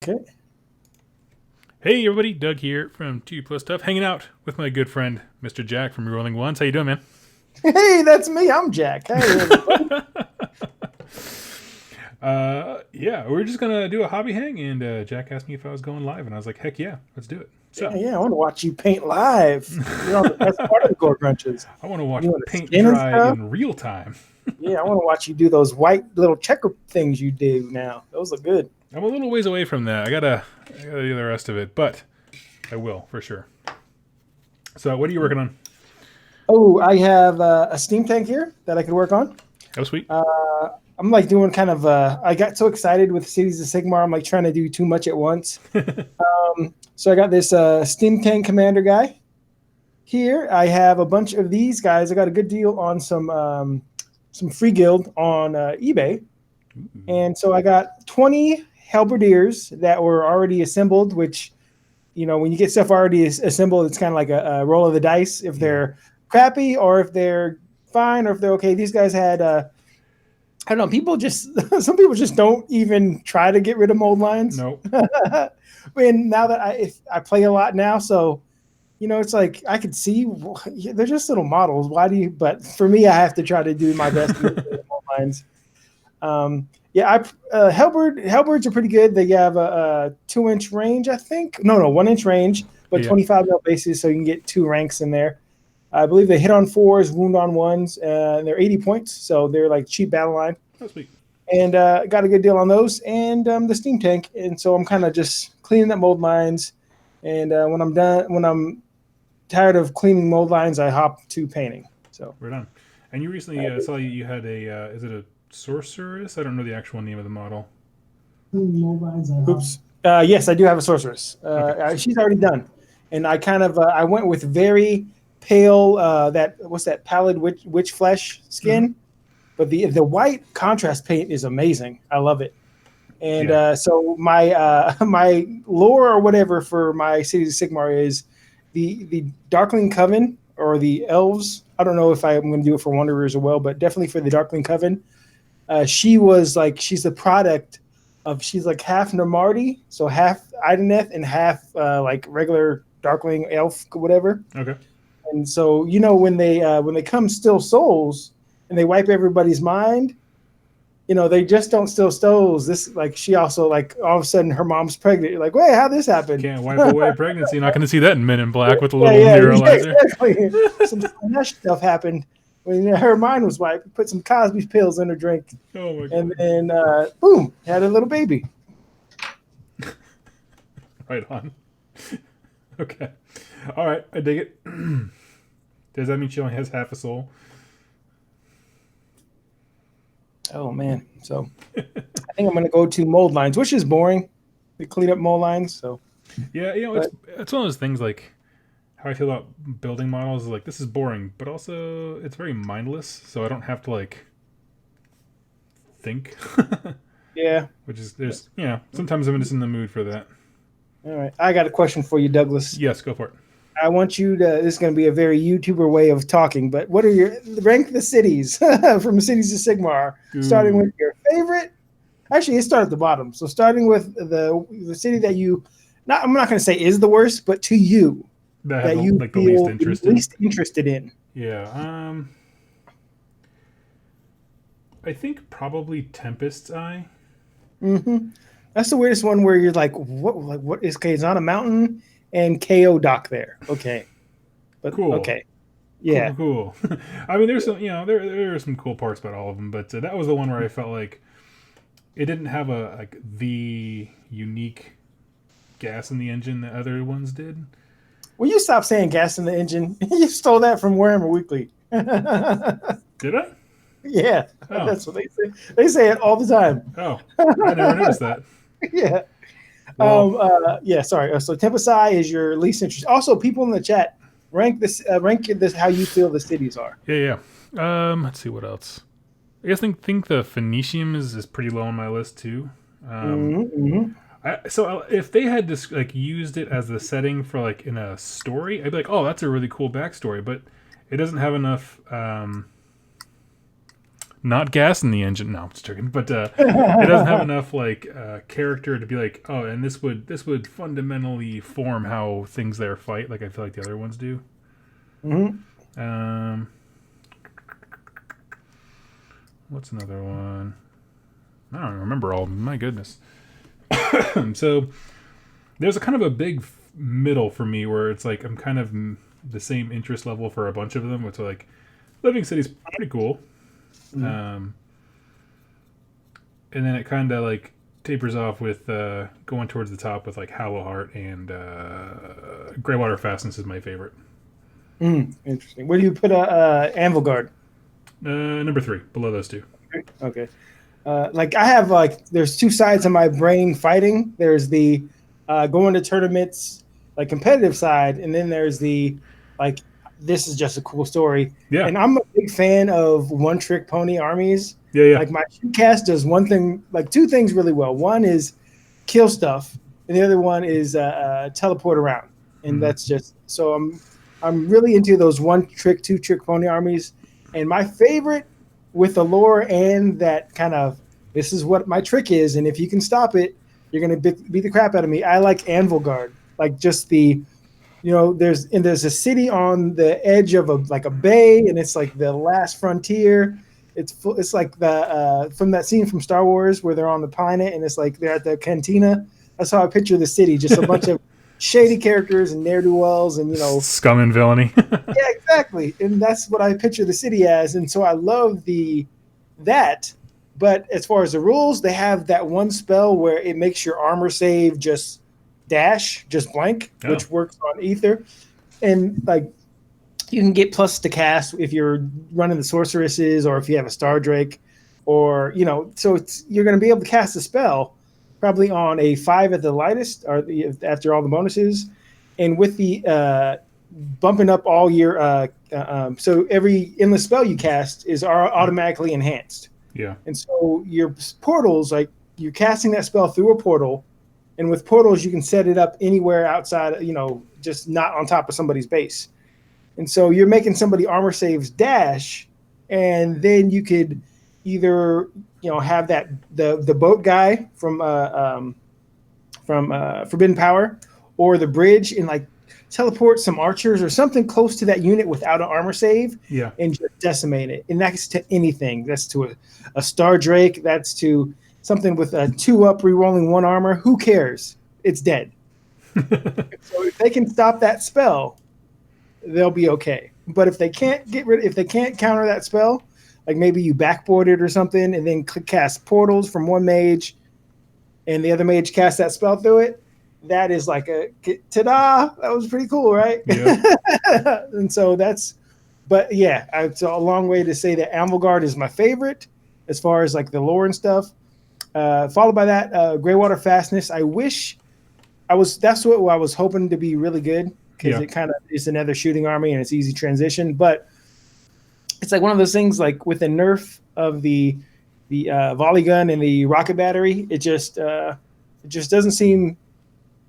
Okay. Hey everybody, Doug here from 2 Plus Stuff, hanging out with my good friend Mr. Jack from Rerolling 1's. How you doing, man? Hey, that's me. I'm Jack. Hey, everybody. Yeah, we're just gonna do a hobby hang, and Jack asked me if I was going live, and I was like, heck yeah, let's do it. Yeah, So, yeah. I want to watch you paint live. You're on the best part of the Gore Crunches. I want to watch You want to paint skin and dry stuff? in real time. Yeah, I want to watch you do those white little checker things you do now. Those look good. I'm a little ways away from that. I gotta do the rest of it, but I will for sure. So, what are you working on? Oh, I have a steam tank here that I could work on. Oh, sweet. I'm like doing kind of. I got so excited with Cities of Sigmar. I'm like trying to do too much at once. So I got this steam tank commander guy here. I have a bunch of these guys. I got a good deal on some free guild on eBay. And so I got 20 halberdiers that were already assembled, which, when you get stuff already assembled, it's kind of like a roll of the dice if they're crappy or if they're fine or if they're okay. These guys had, I don't know, some people just don't even try to get rid of mold lines. Nope. And now that I play a lot now, so, it's like I could see they're just little models. But for me, I have to try to do my best to get rid of mold lines. Halberds are pretty good. They have a 2-inch range, I think. No, 1-inch range, but 25 mil bases, so you can get 2 ranks in there. I believe they hit on 4s, wound on 1s, and they're 80 points, so they're like cheap Battleline. That's sweet. And got a good deal on those, and the steam tank. And so I'm kind of just cleaning up mold lines. And when I'm tired of cleaning mold lines, I hop to painting. So we're done. And you recently saw you had is it a sorceress? I don't know the actual name of the model. Oops. Yes, I do have a sorceress. Okay. She's already done, and I kind of I went with very pale what's that pallid witch flesh skin, but the white contrast paint is amazing. I love it. And so my my lore or whatever for my Cities of Sigmar is the Darkling Coven or the elves. I don't know if I'm going to do it for Wanderers as well, but definitely for the Darkling Coven. She's the product of, she's like half Namarti, so half Ideneth and half like regular Darkling elf, whatever. Okay. And so when they come steal souls and they wipe everybody's mind, they just don't steal souls. This she also all of a sudden her mom's pregnant. You're like, wait, how'd this happen? Can't wipe away pregnancy. You're not going to see that in Men in Black with a little neuralizer. Yeah, exactly. Some stuff happened. When her mind was wiped, put some Cosby's pills in her drink. Oh my God. And then, boom, had a little baby. Right on. Okay. All right, I dig it. Does that mean she only has half a soul? Oh, man. So I think I'm going to go to mold lines, which is boring. We clean up mold lines. So yeah, it's one of those things like how I feel about building models is this is boring, but also it's very mindless, so I don't have to think. Yeah. Which is sometimes I'm just in the mood for that. All right. I got a question for you, Douglas. Yes, go for it. I want you to, this is going to be a very YouTuber way of talking, but what are rank the cities from Cities of Sigmar, starting with your favorite. Actually, it starts at the bottom. So starting with the city that I'm not going to say is the worst, but to you. That you feel the least interested in. Yeah. I think probably Tempest's Eye. Mm-hmm. That's the weirdest one where you're like, what is okay? It's on a mountain and KO dock there. Okay. But cool. Okay. Yeah. Cool. I mean, there's some, there are some cool parts about all of them, but that was the one where I felt like it didn't have the unique gas in the engine that other ones did. Will you stop saying gas in the engine? You stole that from Warhammer Weekly. Did I? Yeah, That's what they say. They say it all the time. Oh, I never noticed that. Yeah. Sorry. So Tempest Eye is your least interest. Also, people in the chat, rank this how you feel the cities are. Yeah. Let's see what else. I guess think the Phoenicium is pretty low on my list too. So if they had just used it as the setting for in a story, I'd be like, oh, that's a really cool backstory, but it doesn't have enough not gas in the engine. No, I'm just joking. But it doesn't have enough like character to be like, oh, and this would fundamentally form how things there fight. Like I feel like the other ones do. Um, what's another one? I don't remember all. My goodness. So there's a kind of a big middle for me where it's like I'm kind of the same interest level for a bunch of them. Which like Living City's pretty cool. And then it kind of like tapers off with going towards the top with like Hallowheart and Greywater Fastness is my favorite. Interesting. Where do you put Anvil Guard? Number 3, below those two. Okay. Like I have there's two sides of my brain fighting. There's the going to tournaments, like competitive side, and then there's the like this is just a cool story. Yeah. And I'm a big fan of one-trick pony armies. Yeah. Like my cast does one thing, like two things really well. One is kill stuff, and the other one is teleport around. And that's just so I'm really into those one-trick, two-trick pony armies. And my favorite with the lore and that kind of this is what my trick is, and if you can stop it, you're gonna beat the crap out of me. I like Anvil Guard, like just the. There's a city on the edge of a bay, and it's like the last frontier. It's like the from that scene from Star Wars where they're on the planet, and it's like they're at the cantina. That's how I picture the city, just a bunch of shady characters and ne'er-do-wells, and scum and villainy. Yeah, exactly, and that's what I picture the city as, and so I love that. But as far as the rules, they have that one spell where it makes your armor save just blank, which works on Ether, and like you can get plus to cast if you're running the sorceresses or if you have a Star Drake, or so you're going to be able to cast a spell probably on a 5 at the lightest, or after all the bonuses, and with the bumping up all your so every endless spell you cast is automatically enhanced. Yeah, and so your portals, like you're casting that spell through a portal. And with portals, you can set it up anywhere outside, just not on top of somebody's base. And so you're making somebody armor saves dash, and then you could either, have that the boat guy from Forbidden Power, or the bridge, and like teleport some archers or something close to that unit without an armor save, and just decimate it. And that's to anything. That's to a Star Drake. That's to something with a 2-up rerolling 1 armor. Who cares? It's dead. So if they can stop that spell, they'll be okay. But if they can't counter that spell, like maybe you backboard it or something, and then cast portals from one mage, and the other mage casts that spell through it, that is like a ta-da! That was pretty cool, right? Yeah. And so but yeah, it's a long way to say that Anvil Guard is my favorite as far as like the lore and stuff. Followed by that, Greywater Fastness. That's what I was hoping to be really good, because it kind of is another shooting army and it's easy transition. But it's like one of those things, like with the nerf of the volley gun and the rocket battery, it just doesn't seem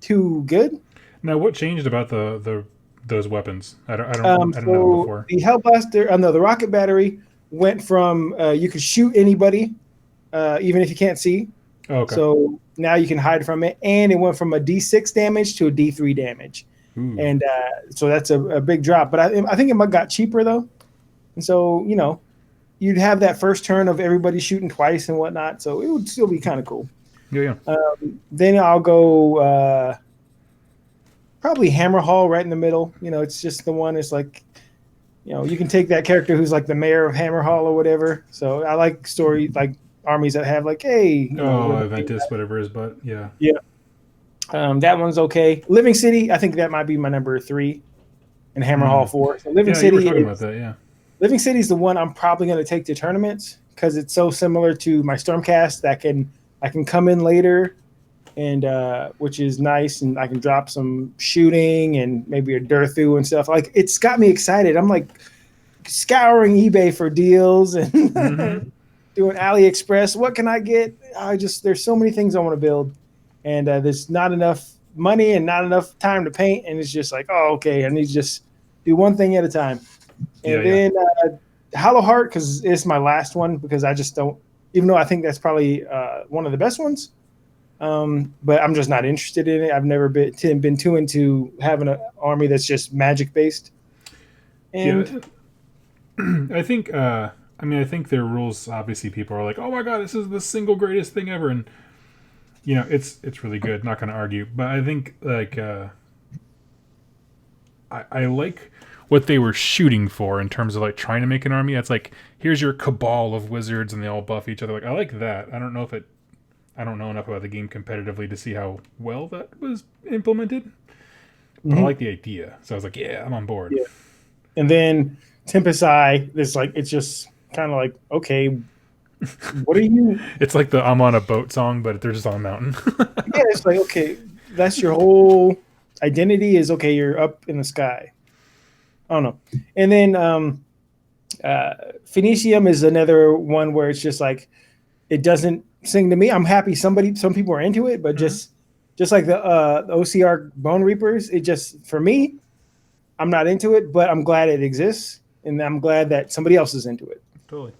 too good. Now, what changed about those weapons? I don't know before. The Hellblaster, the rocket battery went from you could shoot anybody. Even if you can't see. Oh, okay. So now you can hide from it. And it went from a D6 damage to a D3 damage. Ooh. And so that's a big drop. But I think it got cheaper, though. And so, you'd have that first turn of everybody shooting twice and whatnot. So it would still be kind of cool. Yeah. Then I'll go probably Hammerhall right in the middle. It's just the one. It's like, you can take that character who's like the mayor of Hammerhall or whatever. So I like story, like, armies that have like, hey, Aventus, whatever is, but yeah. That one's okay. Living City, I think that might be my number 3, and Hammerhall 4. So Living City, you were talking about that, yeah. Living City is the one I'm probably going to take to tournaments because it's so similar to my Stormcast that I can come in later, and which is nice, and I can drop some shooting and maybe a Durthu and stuff. Like, it's got me excited. I'm like scouring eBay for deals and doing AliExpress. What can I get? There's so many things I want to build, and there's not enough money and not enough time to paint. And it's just like, oh, okay, I need to just do one thing at a time. And then Hollow Heart, because it's my last one, because I just don't, even though I think that's probably one of the best ones, but I'm just not interested in it. I've never been too into having an army that's just magic based. Yeah, And I think. I mean, I think their rules. Obviously, people are like, "Oh my god, this is the single greatest thing ever," and it's really good. Not going to argue, but I think like I like what they were shooting for in terms of like trying to make an army. It's like here's your cabal of wizards and they all buff each other. Like I like that. I don't know enough about the game competitively to see how well that was implemented, but I like the idea. So I was like, yeah, I'm on board. yeah. And then Tempest Eye, it's like it's just kind of like, okay, what are you? It's like the I'm on a boat song, but they're just on a mountain. Yeah, it's like, okay, that's your whole identity is okay, you're up in the sky. I don't know. And then Phoenicium is another one where it's just like it doesn't sing to me. I'm happy some people are into it, but just like the OCR Bone Reapers, it just for me, I'm not into it, but I'm glad it exists, and I'm glad that somebody else is into it. Totally.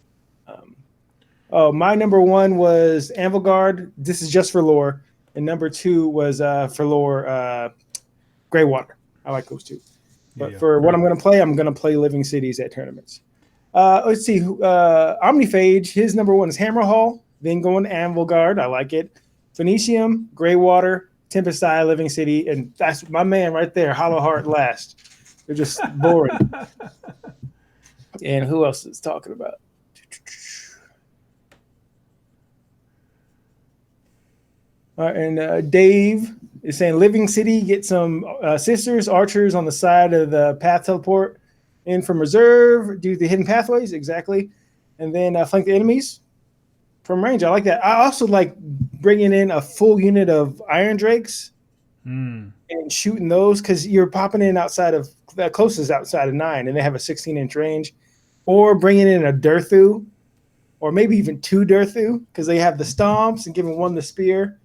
Oh, my number one was Anvil Guard. This is just for lore, and number two was for lore Greywater. I like those two. But for what I'm going to play Living Cities at tournaments. Let's see. Omniphage, his number one is Hammer Hall. Then going to Anvil Guard. I like it. Phoenicium, Greywater, Tempest Eye, Living City. And that's my man right there, Hollow Heart last. They're just boring. And who else is talking about? And Dave is saying Living City, get some sisters, archers on the side of the path teleport in from reserve, do the hidden pathways, exactly. And then flank the enemies from range. I like that. I also like bringing in a full unit of Iron Drakes and shooting those because you're popping in outside of the closest outside of 9 and they have a 16-inch range. Or bringing in a Durthu or maybe even 2 Durthu because they have the stomps and giving one the spear.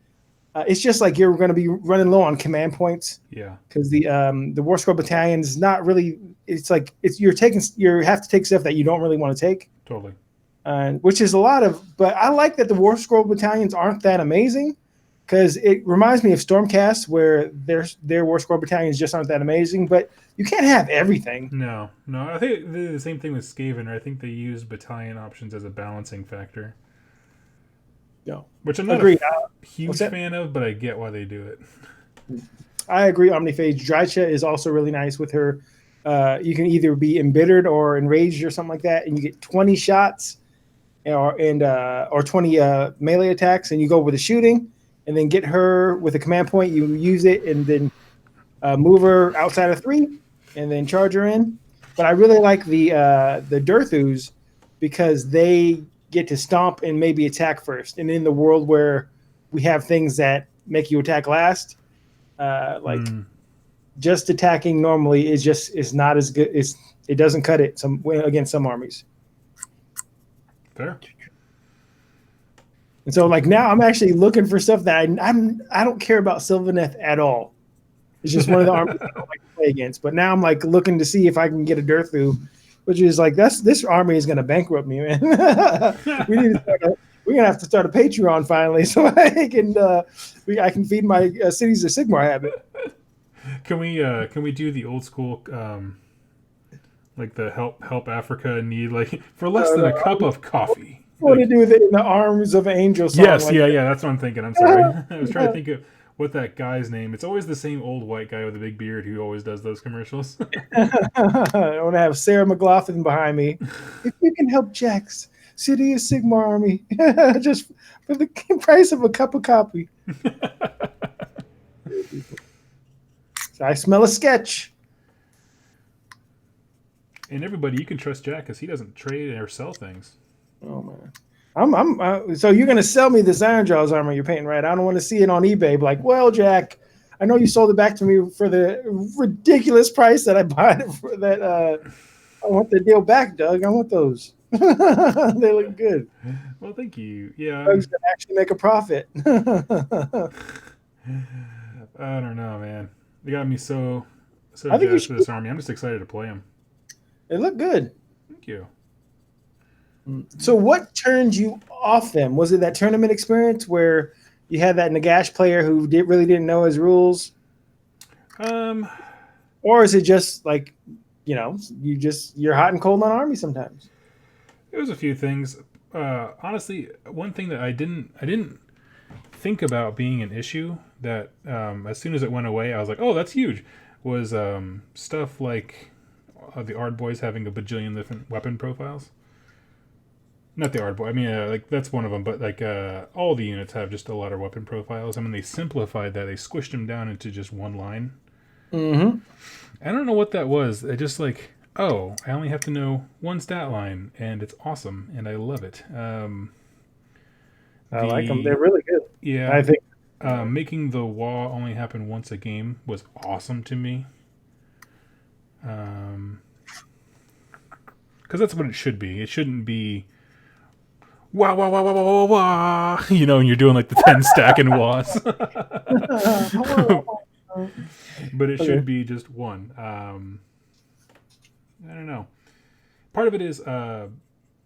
It's just like you're going to be running low on command points. Yeah. Because the War Scroll Battalion is not really. It's like you have to take stuff that you don't really want to take. Totally. Which is a lot of. But I like that the War Scroll Battalions aren't that amazing, because it reminds me of Stormcast where their War Scroll Battalions just aren't that amazing. But you can't have everything. No. I think they did the same thing with Skaven. I think they used battalion options as a balancing factor. No. Which I'm not a huge fan of, but I get why they do it. I agree. Omniphage Drycha is also really nice with her. You can either be embittered or enraged or something like that, and you get 20 shots or 20 melee attacks, and you go with the shooting, and then get her with a command point. You use it, and then move her outside of 3, and then charge her in. But I really like the Durthus because they get to stomp and maybe attack first. And in the world where we have things that make you attack last, just attacking normally is not as good. It doesn't cut it against some armies. Fair. And so like now I'm actually looking for stuff that I don't care about Sylvaneth at all. It's just one of the armies I don't like to play against. But now I'm like looking to see if I can get a Durthu, which is like this army is going to bankrupt me, man. We're gonna have to start a Patreon finally, so I can feed my Cities of Sigmar habit. Can we do the old school like the help Africa in need, like for less than a cup of coffee? I want to do it in the Arms of an Angel song. Yes, yeah, that's what I'm thinking. I'm sorry. I was trying to think of what that guy's name. It's always the same old white guy with a big beard who always does those commercials. I want to have Sarah McLaughlin behind me. If you can help Jack's City of Sigmar army, just for the price of a cup of coffee. So I smell a sketch. And everybody, you can trust Jack because he doesn't trade or sell things. Oh man, so you're gonna sell me this Iron Jaws armor you're painting, right? I don't want to see it on eBay. Like, well, Jack, I know you sold it back to me for the ridiculous price that I bought it for. That I want the deal back, Doug. I want those. They look good. Well, thank you. Yeah, Doug's gonna actually make a profit. I don't know, man. They got me so jazzed for this army. I'm just excited to play them. They look good. Thank you. So what turned you off them? Was it that tournament experience where you had that Nagash player who really didn't know his rules? Um, Or is it just like, you're hot and cold on army sometimes? it was a few things. Honestly, one thing that I didn't think about being an issue that as soon as it went away, I was like, oh, that's huge. Was stuff like the Ard boys having a bajillion different weapon profiles. Not the Ard boy. I mean, like that's one of them. But like all the units have just a lot of weapon profiles. I mean, they simplified that. They squished them down into just one line. Mm-hmm. I don't know what that was. I just like, oh, I only have to know one stat line, and it's awesome, and I love it. I like them. They're really good. Yeah, I think. making the wall only happen once a game was awesome to me. Because that's what it should be. It shouldn't be wah wah wah wah wah wah wah. You know, and you're doing like the 10 stack and was. But it should be just one. I don't know. Part of it is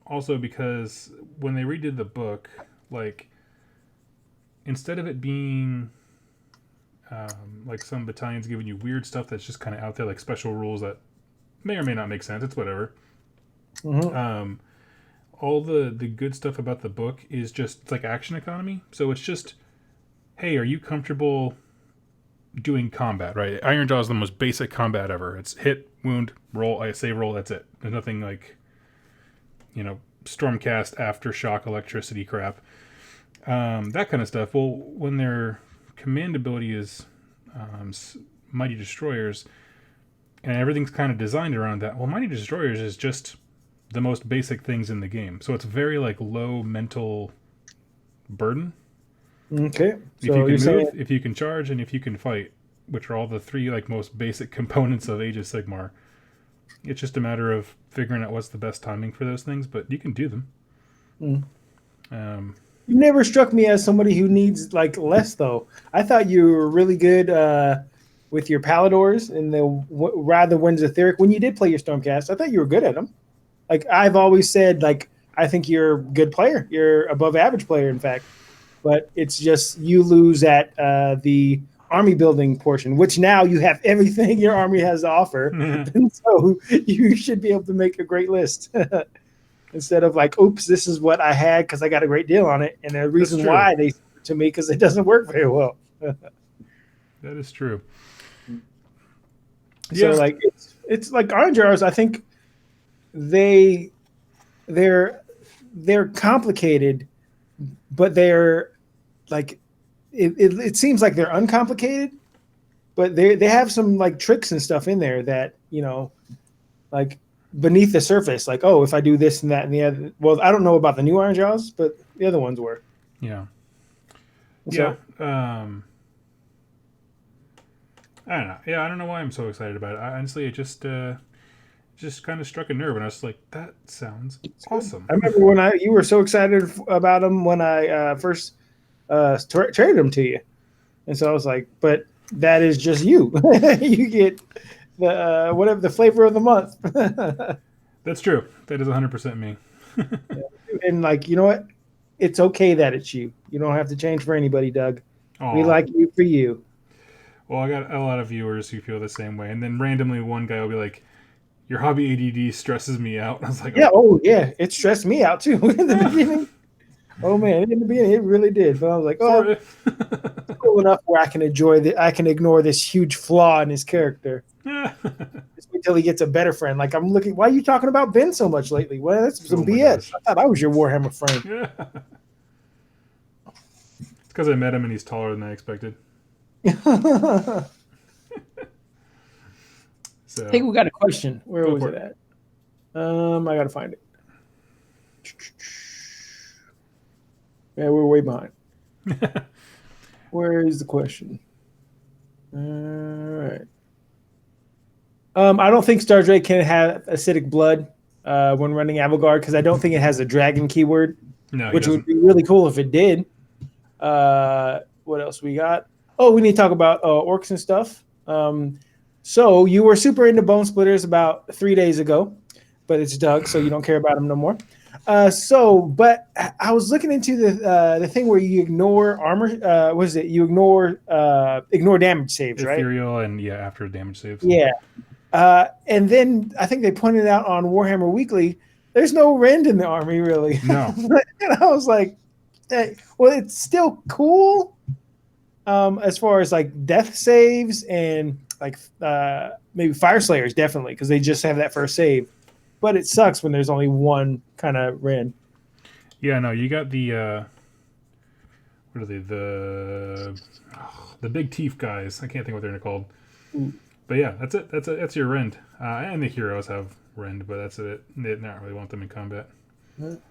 also because when they redid the book, like instead of it being like some battalions giving you weird stuff that's just kind of out there, like special rules that may or may not make sense. It's whatever. Mm-hmm. All the good stuff about the book is just it's like action economy. So it's just, hey, are you comfortable doing combat? Right? Iron Jaw is the most basic combat ever. It's hit, wound, roll. I save, roll. That's it. There's nothing like, Stormcast, aftershock, electricity crap. That kind of stuff. Well, when their command ability is Mighty Destroyers, and everything's kind of designed around that. Well, Mighty Destroyers is just the most basic things in the game, so it's very like low mental burden. Okay. If you can move, if you can charge, and if you can fight, which are all the three like most basic components of Age of Sigmar. It's just a matter of figuring out what's the best timing for those things, but you can do them. You never struck me as somebody who needs like less though. I thought you were really good with your Paladors and the rather Winds Etheric. When you did play your Stormcast, I thought you were good at them. Like I've always said, like I think you're a good player. You're above average player, in fact. But it's just you lose at the army building portion, which now you have everything your army has to offer. And so you should be able to make a great list. Instead of like, oops, this is what I had because I got a great deal on it. And the reason why they sent it to me because it doesn't work very well. That is true. So like it's like Iron Jars, I think they're complicated, but they're like it seems like they're uncomplicated, but they have some like tricks and stuff in there that like beneath the surface, like if I do this and that and the other. Well, I don't know about the new Iron Jaws, but the other ones were. Yeah. So, I don't know. Yeah, I don't know why I'm so excited about it. Honestly, it just kind of struck a nerve, and I was like, "That sounds awesome." I remember when you were so excited about them when I first traded them to you, and so I was like, "But that is just you. You get the whatever the flavor of the month." That's true. That is 100% me. And like, you know what? It's okay that it's you. You don't have to change for anybody, Doug. Aww. We like you for you. Well, I got a lot of viewers who feel the same way, and then randomly one guy will be like, "Your hobby ADD stresses me out." I was like, "Yeah, yeah, it stressed me out too in the beginning." Oh man, in the beginning it really did. But I was like, it's cool enough where I can I can ignore this huge flaw in his character. Just wait till he gets a better friend. Like I'm looking, why are you talking about Ben so much lately? Well, that's some BS. I thought I was your Warhammer friend. It's because I met him and he's taller than I expected. So, I think we got a question. Where was it at? I gotta find it. Yeah, we're way behind. Where is the question? All right. I don't think Star Drake can have acidic blood when running Avogard because I don't think it has a dragon keyword. No, which would be really cool if it did. What else we got? Oh, we need to talk about orcs and stuff. So you were super into Bone Splitters about 3 days ago, but it's Doug, so you don't care about him no more. But I was looking into the thing where you ignore armor. What is it? You ignore damage saves, right? Ethereal and after damage saves. Yeah. And then I think they pointed out on Warhammer Weekly, there's no rend in the army really. No. And I was like, hey, well, it's still cool. As far as like death saves and like maybe Fire Slayers, definitely, because they just have that first save. But it sucks when there's only one kind of rend. Yeah, no, you got the what are they? The big teeth guys. I can't think what they're called. Ooh. But yeah, that's it. That's your rend. And the heroes have rend, but that's it. They not really want them in combat.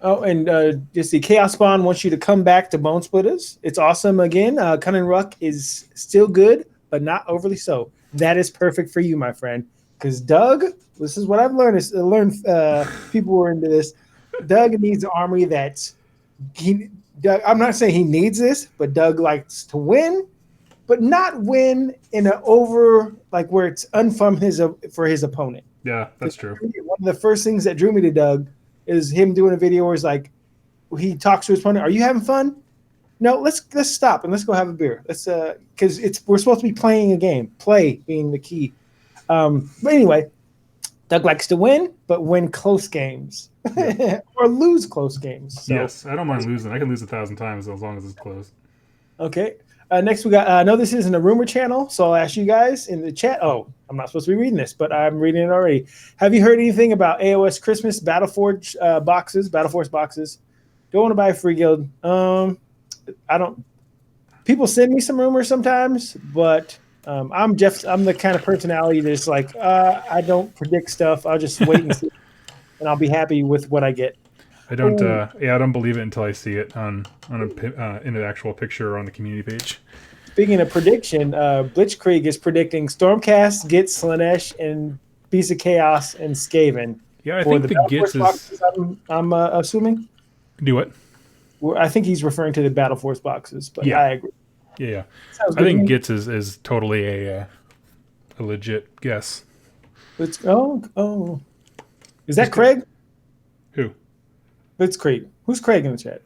Oh, and just the Chaos Spawn wants you to come back to Bone Splitters. It's awesome again. Cunning Ruck is still good, but not overly so. That is perfect for you, my friend. Because Doug, this is what I've learned. People were into this. Doug needs an army that's Doug. I'm not saying he needs this, but Doug likes to win, but not win in an over like where it's unfun for his opponent. Yeah, that's true. One of the first things that drew me to Doug is him doing a video where he's like, he talks to his opponent. Are you having fun? No, let's stop and let's go have a beer. Let's because we're supposed to be playing a game. Play being the key. But anyway, Doug likes to win, but win close games or lose close games. So. Yes, I don't mind losing. I can lose 1,000 times as long as it's close. Okay. Next, we got. I know this isn't a rumor channel, so I'll ask you guys in the chat. Oh, I'm not supposed to be reading this, but I'm reading it already. Have you heard anything about AOS Christmas Battleforge Battleforce boxes? Don't want to buy a free guild. I don't. People send me some rumors sometimes, but I'm the kind of personality that's like I don't predict stuff. I'll just wait and see, and I'll be happy with what I get. I don't. I don't believe it until I see it in an actual picture or on the community page. Speaking of prediction, Blitzkrieg is predicting Stormcast, Gitz, Slanesh, and Beast of Chaos and Skaven. Yeah, I think the Gitz is. Boxes, I'm assuming. Do what? Well, I think he's referring to the Battle Force boxes, but yeah. I agree. Yeah. I think Gitz is totally a legit guess. Is that Craig? Who? It's Craig. Who's Craig in the chat?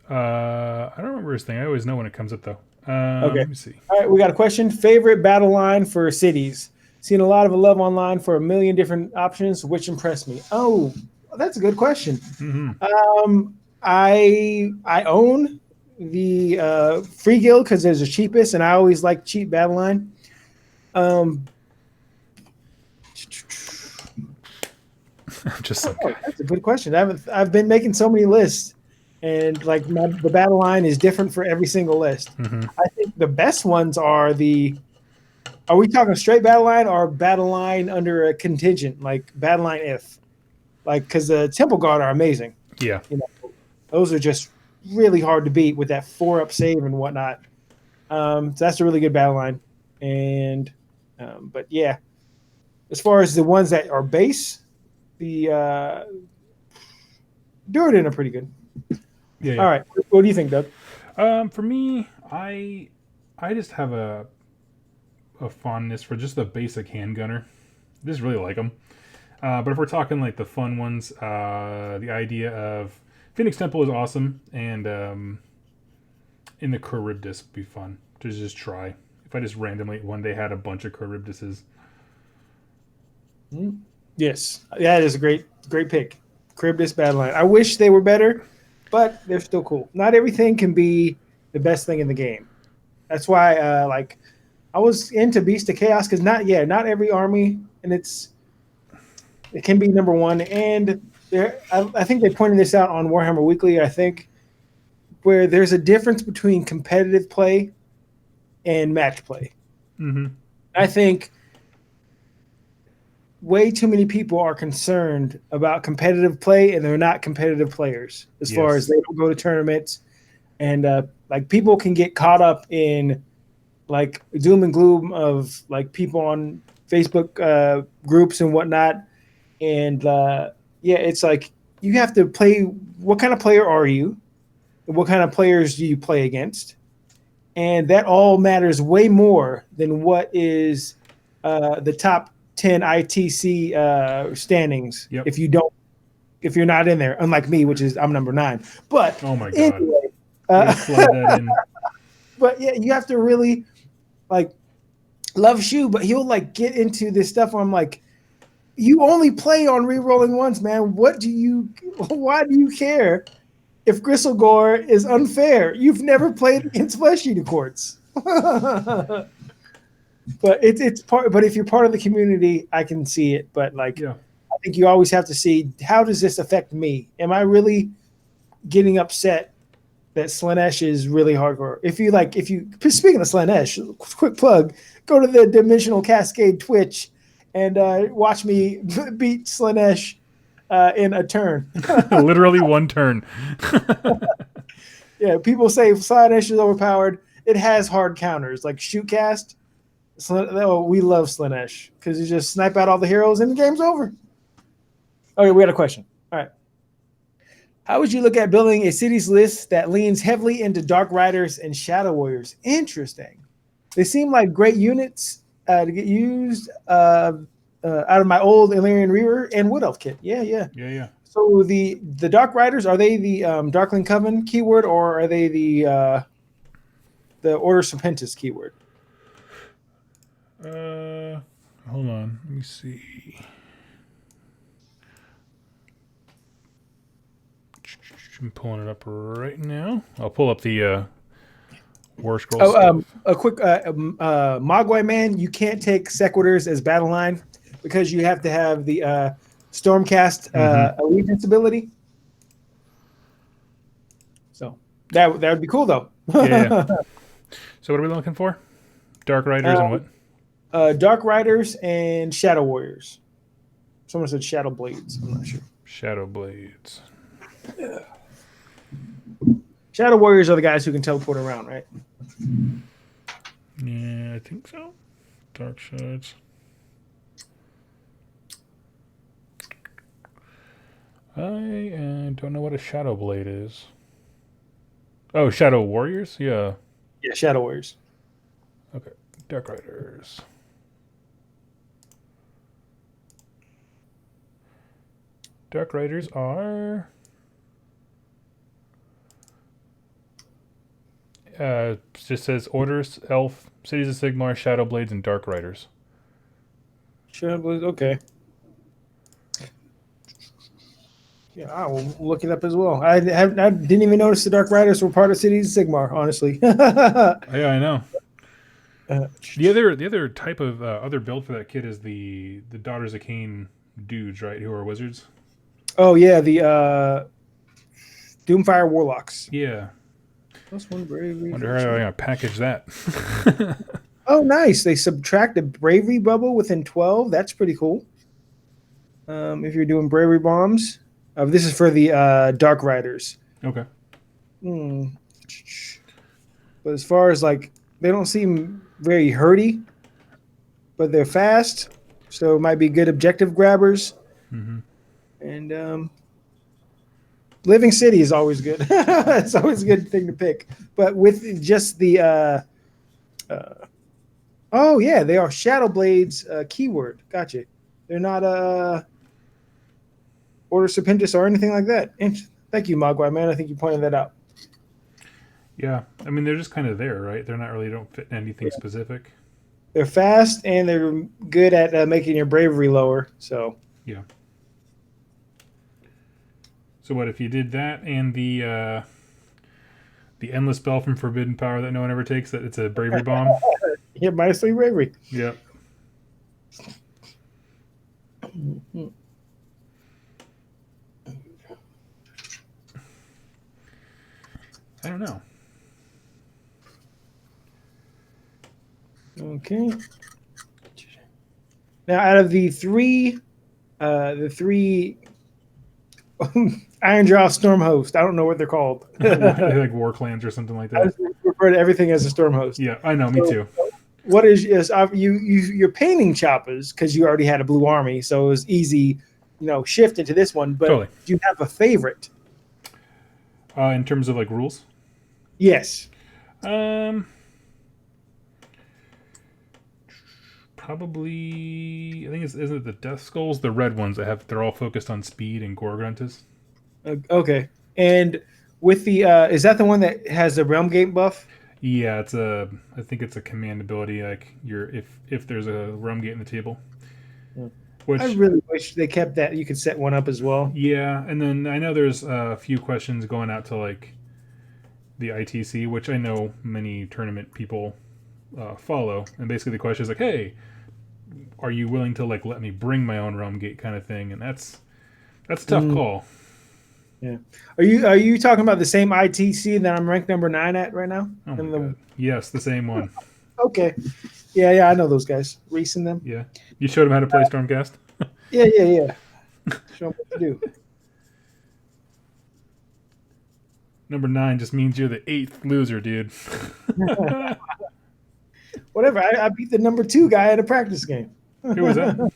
I don't remember his thing. I always know when it comes up though. Okay. Let me see. All right, we got a question. Favorite battle line for cities? Seen a lot of love online for a million different options. Which impressed me? Oh, that's a good question. Mm-hmm. I own the free guild because it's the cheapest, and I always like cheap battle line. That's a good question. I've been making so many lists, and like the battle line is different for every single list. Mm-hmm. I think the best ones are are we talking straight battle line or battle line under a contingent, like battle line if? Like, because the Temple Guard are amazing. Yeah. Those are just really hard to beat with that 4-up save and whatnot. So that's a really good battle line. And, but yeah, as far as the ones that are base, the Durden are pretty good. Yeah. All right. What do you think, Doug? For me, I just have a fondness for just the basic handgunner. I just really like them. But if we're talking like the fun ones, the idea of Phoenix Temple is awesome, and in the Charybdis would be fun to just try. If I just randomly one day had a bunch of Charybdises. Yes, that is a great pick. Charybdis battle line. I wish they were better, but they're still cool. Not everything can be the best thing in the game. That's why, I was into Beast of Chaos because not every army, and it can be number one. And I think they pointed this out on Warhammer Weekly. I think where there's a difference between competitive play and match play. Mm-hmm. I think way too many people are concerned about competitive play, and they're not competitive players as far as they don't go to tournaments. And people can get caught up in like doom and gloom of like people on Facebook groups and whatnot. And it's like you have to play. What kind of player are you? What kind of players do you play against? And that all matters way more than what is the top 10 ITC standings. Yep. If you don't if you're not in there, unlike me, which is I'm number 9. But Oh my god. anyway, Slide that in. but yeah, you have to really like love Shu, but he'll like get into this stuff where I'm like, you only play on re-rolling ones, man. Why do you care if Gristlegore is unfair? You've never played against flesh eater courts. But it's part, but if you're part of the community, I can see it. But like, Yeah. I think you always have to see, how does this affect me? Am I really getting upset that Slanesh is really hardcore? If you speaking of Slanesh, quick plug, go to the Dimensional Cascade Twitch and watch me beat Slanesh in a turn. Literally one turn. Yeah, people say Slanesh is overpowered. It has hard counters like Shootcast. We love Slanesh because you just snipe out all the heroes and the game's over. Okay, we had a question. All right. How would you look at building a cities list that leans heavily into Dark Riders and Shadow Warriors? Interesting. They seem like great units to get used out of my old Illyrian Reaver and Wood Elf kit. Yeah. So the Dark Riders, are they the Darkling Coven keyword, or are they the Order Serpentis keyword? Hold on. Let me see. I'm pulling it up right now. I'll pull up the War Scroll stuff. A quick Mogwai man, you can't take Sequitors as Battleline because you have to have the Stormcast allegiance ability. So that would be cool though. Yeah. So what are we looking for? Dark Riders and what? Dark Riders and Shadow Warriors. Someone said Shadow Blades. I'm not sure. Shadow Blades. Yeah. Shadow Warriors are the guys who can teleport around, right? Yeah, I think so. Dark Shards. I don't know what a Shadow Blade is. Oh, Shadow Warriors? Yeah. Yeah, Shadow Warriors. Okay. Dark Riders. Dark Riders are... just says Orders, Elf, Cities of Sigmar, Shadow Blades, and Dark Riders. Shadow Blades, okay. Yeah, I will look it up as well. I didn't even notice the Dark Riders were part of Cities of Sigmar, honestly. Yeah, I know. The other type of other build for that kit is the Daughters of Cain dudes, right? Who are wizards. Oh yeah, the Doomfire Warlocks. Yeah. Plus one bravery. Wonder how they're gonna package that. Oh, nice! They subtract a bravery bubble within 12. That's pretty cool. If you're doing bravery bombs, this is for the Dark Riders. Okay. But as far as like, they don't seem very hurty, but they're fast, so it might be good objective grabbers. Mm-hmm. And Living City is always good. It's always a good thing to pick. But with just the oh yeah, they are Shadow Blades keyword. Gotcha. They're not Order Serpentis or anything like that. Thank you, Mogwai man. I think you pointed that out. Yeah, I mean they're just kind of there, right? They're not really don't fit anything specific. They're fast and they're good at making your bravery lower. So yeah. So what if you did that and the endless spell from Forbidden Power that no one ever takes? That it's a bravery bomb. Yeah, -3 bravery. Yep. I don't know. Okay. Now, out of the three Iron Jaw Storm Host, I don't know what they're called. Like War Clans or something like that. I just refer to everything as a Storm Host. Yeah, I know. Me too. What is you're painting choppers because you already had a blue army, so it was easy, shift into this one. But totally. Do you have a favorite? In terms of like rules? Yes. probably, I think isn't it the Death Skulls, the red ones that they're all focused on speed and Gorgruntus. Okay. And with the is that the one that has the realm gate buff? Yeah, I think it's a command ability. Like if there's a realm gate in the table, I which really wish they kept that. You could set one up as well. yeah, and then I know there's a few questions going out to like the ITC, which I know many tournament people follow, and basically the question is like, hey, are you willing to like let me bring my own realm gate kind of thing? And that's a tough call. Yeah. Are you talking about the same ITC that I'm ranked number 9 at right now? Oh my God. Yes, the same one. Okay. Yeah, I know those guys. Reese and them. Yeah. You showed him how to play Stormcast? Yeah. Show them what to do. Number 9 just means you're the 8th loser, dude. Whatever. I beat the number 2 guy at a practice game. Who was that?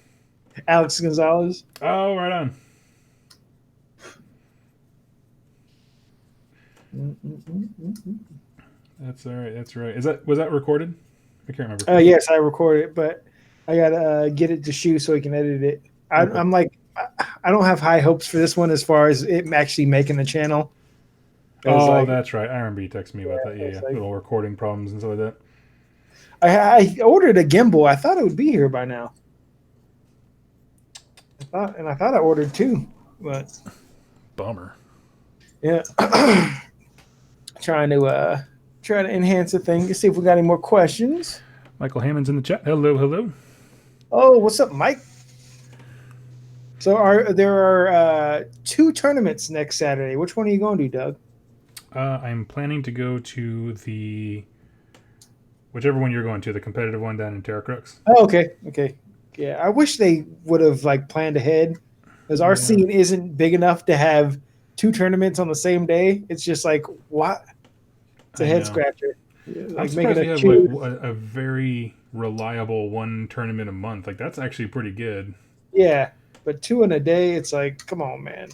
Alex Gonzalez. Oh, right on. That's all right. That's right. Was that recorded? I can't remember. Yes, I recorded it, but I gotta get it to Shu so he can edit it. I'm like, I don't have high hopes for this one as far as it actually making the channel. Oh, that's right. I remember you texted me about that. Yeah. Like, little recording problems and stuff like that. I ordered a gimbal. I thought it would be here by now. I thought I ordered 2, but bummer. Yeah. trying to enhance the thing. Let's see if we got any more questions. Michael Hammond's in the chat. Hello. Oh, what's up, Mike? So there are 2 tournaments next Saturday. Which one are you going to, Doug? I'm planning to go to whichever one you're going to, the competitive one down in Terracrux. Oh, okay. Yeah, I wish they would have like planned ahead, because our scene isn't big enough to have 2 tournaments on the same day. It's just like, what? It's a head scratcher. I'm surprised you have like a very reliable 1 tournament a month. Like that's actually pretty good. Yeah, but 2 in a day, it's like, come on, man.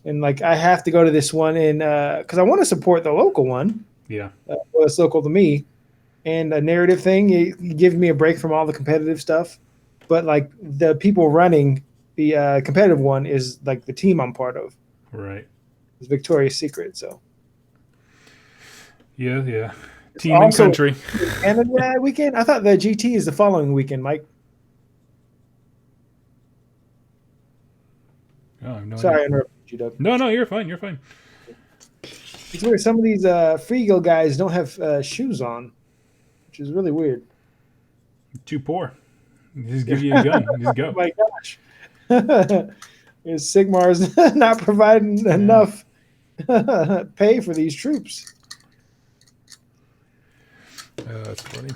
And like I have to go to this one because I want to support the local one. Yeah, well, it's local to me, and a narrative thing. It gives me a break from all the competitive stuff. But like the people running the competitive one is like the team I'm part of. Right. It's Victoria's Secret. So. Yeah. Team and country. Canada weekend. I thought the GT is the following weekend, Mike. Oh, no. Sorry, I interrupted you, Doug. No, you're fine. It's weird. Some of these Freegill guys don't have shoes on, which is really weird. Too poor. Just give you a gun. Just go. Oh my gosh. Sigmar's not providing enough pay for these troops. That's funny.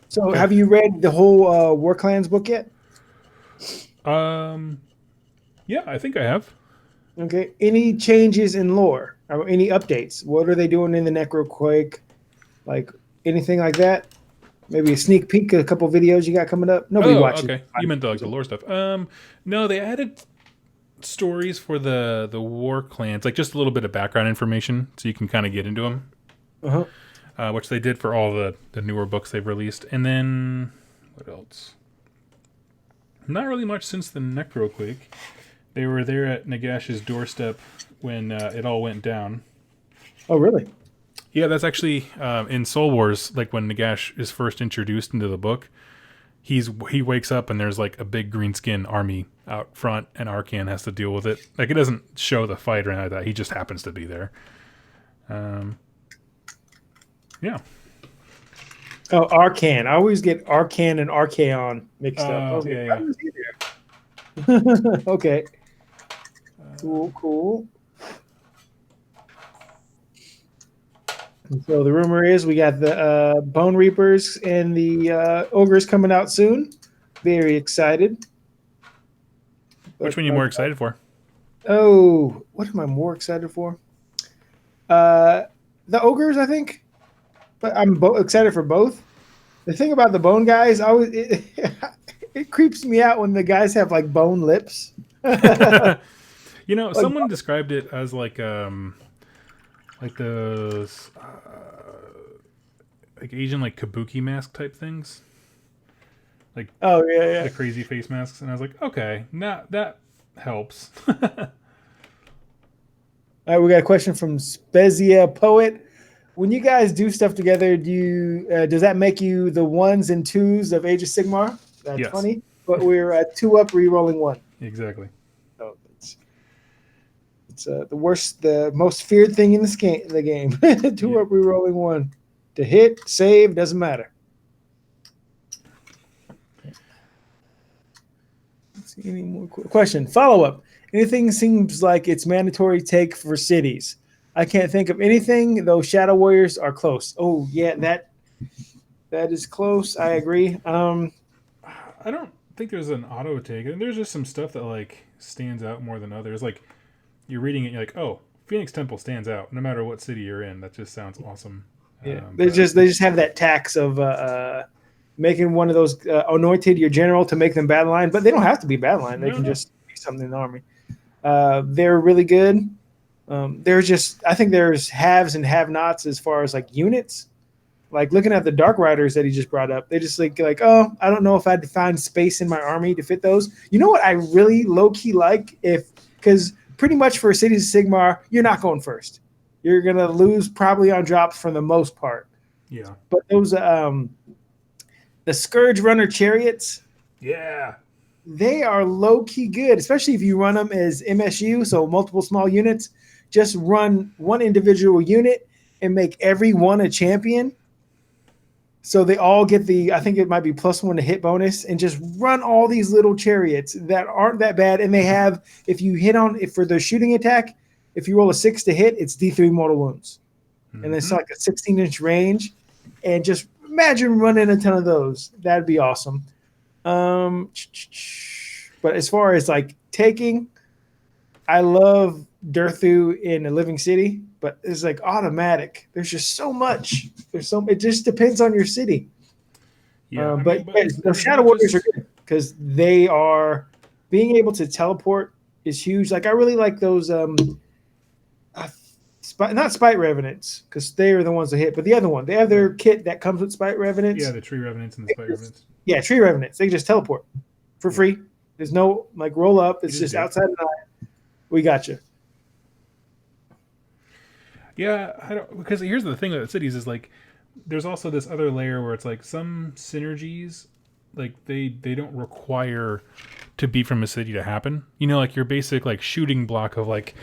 So, have you read the whole War Clans book yet? Yeah, I think I have. Okay. Any changes in lore? Or any updates? What are they doing in the Necroquake? Like anything like that? Maybe a sneak peek, a couple videos you got coming up. Nobody watches. Okay. You meant the lore stuff. No, they added stories for the War Clans, like just a little bit of background information, so you can kind of get into them. Which they did for all the newer books they've released. And then what else? Not really much since the Necroquake. They were there at Nagash's doorstep when it all went down. Oh, really? Yeah, that's actually in Soul Wars, like when Nagash is first introduced into the book, he wakes up and there's like a big green skin army out front and Arcan has to deal with it. Like it doesn't show the fight or anything like that. He just happens to be there. Yeah. Oh, Arcan. I always get Arcan and Archaon mixed up. Okay. Yeah. Okay. Cool. And so the rumor is we got the Bone Reapers and the Ogres coming out soon. Very excited. Which one are you more excited for? Oh, what am I more excited for? The Ogres, I think. But I'm excited for both. The thing about the Bone guys, it creeps me out when the guys have like bone lips. You know, someone described it as like those. like Asian like kabuki mask type things, like Oh yeah, the crazy face masks, and I was like, okay, now that helps. All right, we got a question from Spezia Poet. When you guys do stuff together, does that make you the 1's and 2's of Age of Sigmar? That's Yes, funny, but we're 2-up re-rolling 1. exactly. So it's the worst, the most feared thing in the game. 2-up re-rolling 1. To hit, save, doesn't matter. Let's see, any more question? Follow-up. Anything seems like it's mandatory take for cities. I can't think of anything, though Shadow Warriors are close. Oh, yeah, that is close. I agree. I don't think there's an auto take, and there's just some stuff that like stands out more than others. Like you're reading it, you're like, oh, Phoenix Temple stands out, no matter what city you're in. That just sounds awesome. Yeah, they just have that tax of making one of those anointed your general to make them Battleline, but they don't have to be Battleline. They can just be something in the army. They're really good. I think there's haves and have-nots as far as like units. Like looking at the Dark Riders that he just brought up, they just like, oh, I don't know if I'd find space in my army to fit those. You know what I really low-key like? Because pretty much for Cities of Sigmar, you're not going first. You're going to lose probably on drops for the most part. Yeah. But those, the Scourge Runner Chariots, yeah, they are low-key good, especially if you run them as MSU, so multiple small units. Just run one individual unit and make every one a champion. So they all get I think it might be +1 to hit bonus, and just run all these little chariots that aren't that bad. And they have, if for their shooting attack, if you roll a 6 to hit, it's D3 mortal wounds. Mm-hmm. And it's like a 16-inch range. And just imagine running a ton of those. That'd be awesome. But as far as like taking, I love Durthu in a Living City, but it's like automatic. There's just so much. It just depends on your city. Yeah, but the Shadow Warriors are good because they are being able to teleport is huge. Like I really like those not Spite Revenants because they are the ones that hit, but the other kit that comes with Spite Revenants. Yeah, the Tree Revenants and the Spite Revenants. Yeah, Tree Revenants. They just teleport for free. There's no like roll up. It's just outside of that. We got you. Yeah, because here's the thing with cities is like there's also this other layer where it's like some synergies like they don't require to be from a city to happen. You know, like your basic like shooting block of like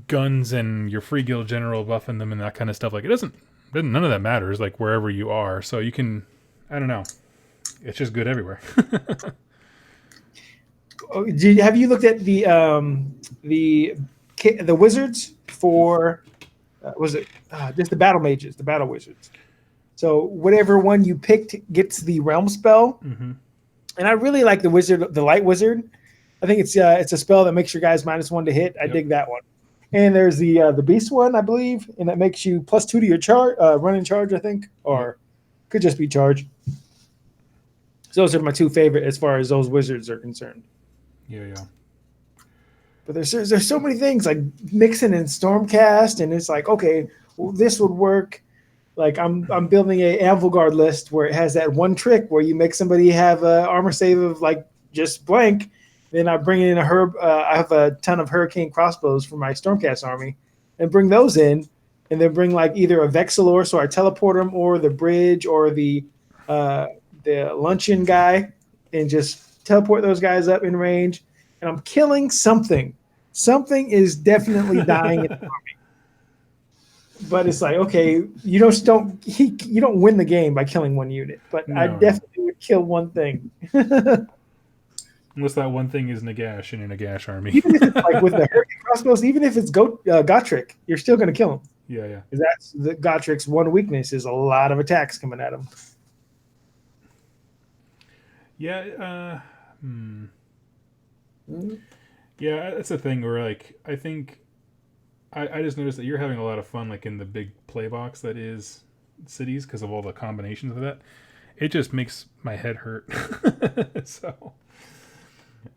guns and your free guild general buffing them and that kind of stuff. Like none of that matters like wherever you are. So you can, I don't know. It's just good everywhere. Have you looked at the wizards for was it just the battle mages, the battle wizards? So whatever one you picked gets the realm spell, and I really like the light wizard. I think it's a spell that makes your guys -1 to hit. I dig that one. And there's the beast one, I believe, and that makes you +2 to your run and charge, I think, or could just be charge. So those are my two favorite as far as those wizards are concerned. Yeah. But there's so many things like mixing and Stormcast, and it's like, okay, well, this would work. Like I'm building a Anvil Guard list where it has that one trick where you make somebody have a armor save of like just blank. Then I bring in I have a ton of Hurricane crossbows for my Stormcast army, and bring those in, and then bring like either a Vexilor, so I teleport them, or the bridge, or the luncheon guy, and just teleport those guys up in range. And I'm killing something. Something is definitely dying in the army. But it's like, okay, you don't win the game by killing one unit. But no. I definitely would kill one thing. Unless that one thing is Nagash in a Nagash army. Even if it's like with the Hurricane crossbows, even if it's Gotrek, you're still going to kill him. Yeah. Because that's the Gotrek's one weakness is a lot of attacks coming at him. Yeah. Yeah, that's the thing where like I think I just noticed that you're having a lot of fun like in the big play box that is cities because of all the combinations of that. It just makes my head hurt. So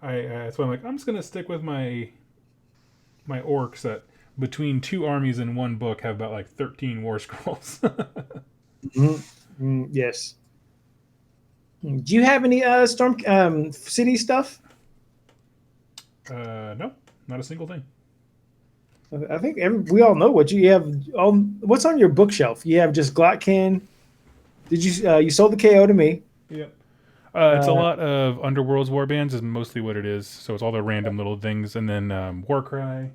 that's why I'm like I'm just gonna stick with my orcs that between two armies in one book have about like 13 war scrolls. Yes. Do you have any storm city stuff? No, not a single thing. I think we all know what you have. What's on your bookshelf? You have just Glotkin. Did you sold the KO to me? Yep. It's a Uh, lot of Underworld's warbands is mostly what it is. So it's all the random little things, and then Warcry,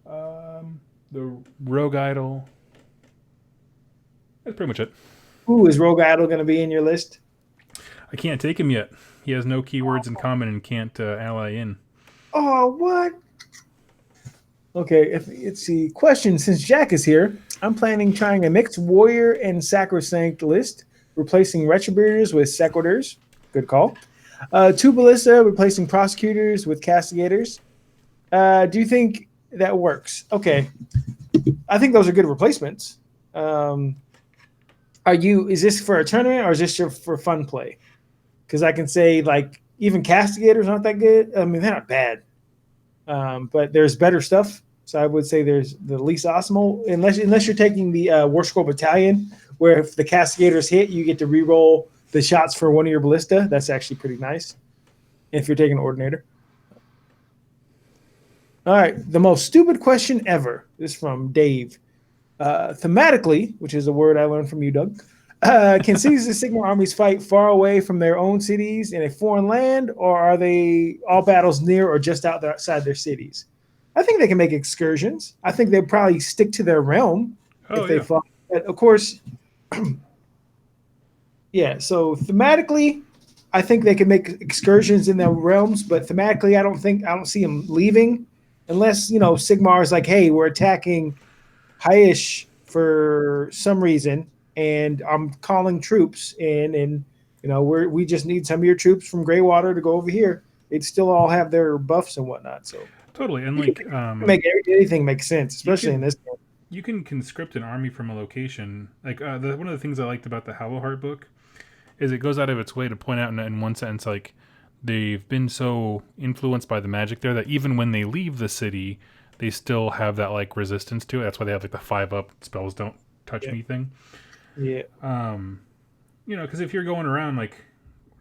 the Rogue Idol. That's pretty much it. who is Rogue Idol going to be in your list? I can't take him yet. He has no keywords in common and can't ally in. Oh, what? Okay, if let's see. Question: since Jack is here, I'm planning trying a mixed warrior and sacrosanct list, replacing retributors with sequitors. Good call. Two ballista replacing prosecutors with castigators. Do you think that works? Okay, I think those are good replacements. Is this for a tournament or is this for fun play? Because I can say like even castigators aren't that good. I mean, they're not bad, but there's better stuff. So I would say there's the least optimal, unless you're taking the War Scroll Battalion, where if the castigators hit, you get to re-roll the shots for one of your ballista. That's actually pretty nice. If you're taking Ordinator. All right, the most stupid question ever is from Dave. Thematically, which is a word I learned from you, Doug, can cities of Sigmar armies fight far away from their own cities in a foreign land, or are they all battles near or just outside their cities? I think they can make excursions. I think they'd probably stick to their realm if they fought. But of course, yeah. So thematically, I think they can make excursions in their realms, but thematically, I don't see them leaving unless Sigmar is like, hey, we're attacking Haish for some reason, and I'm calling troops in, and we just need some of your troops from Greywater to go over here. They'd still all have their buffs and whatnot. So totally, and like make anything make sense, especially in this game. You can conscript an army from a location. Like one of the things I liked about the Hallowheart book is it goes out of its way to point out in one sentence like they've been so influenced by the magic there that even when they leave the city, they still have that like resistance to it. That's why they have like the 5-up spells don't touch me thing. Yeah. Because if you're going around like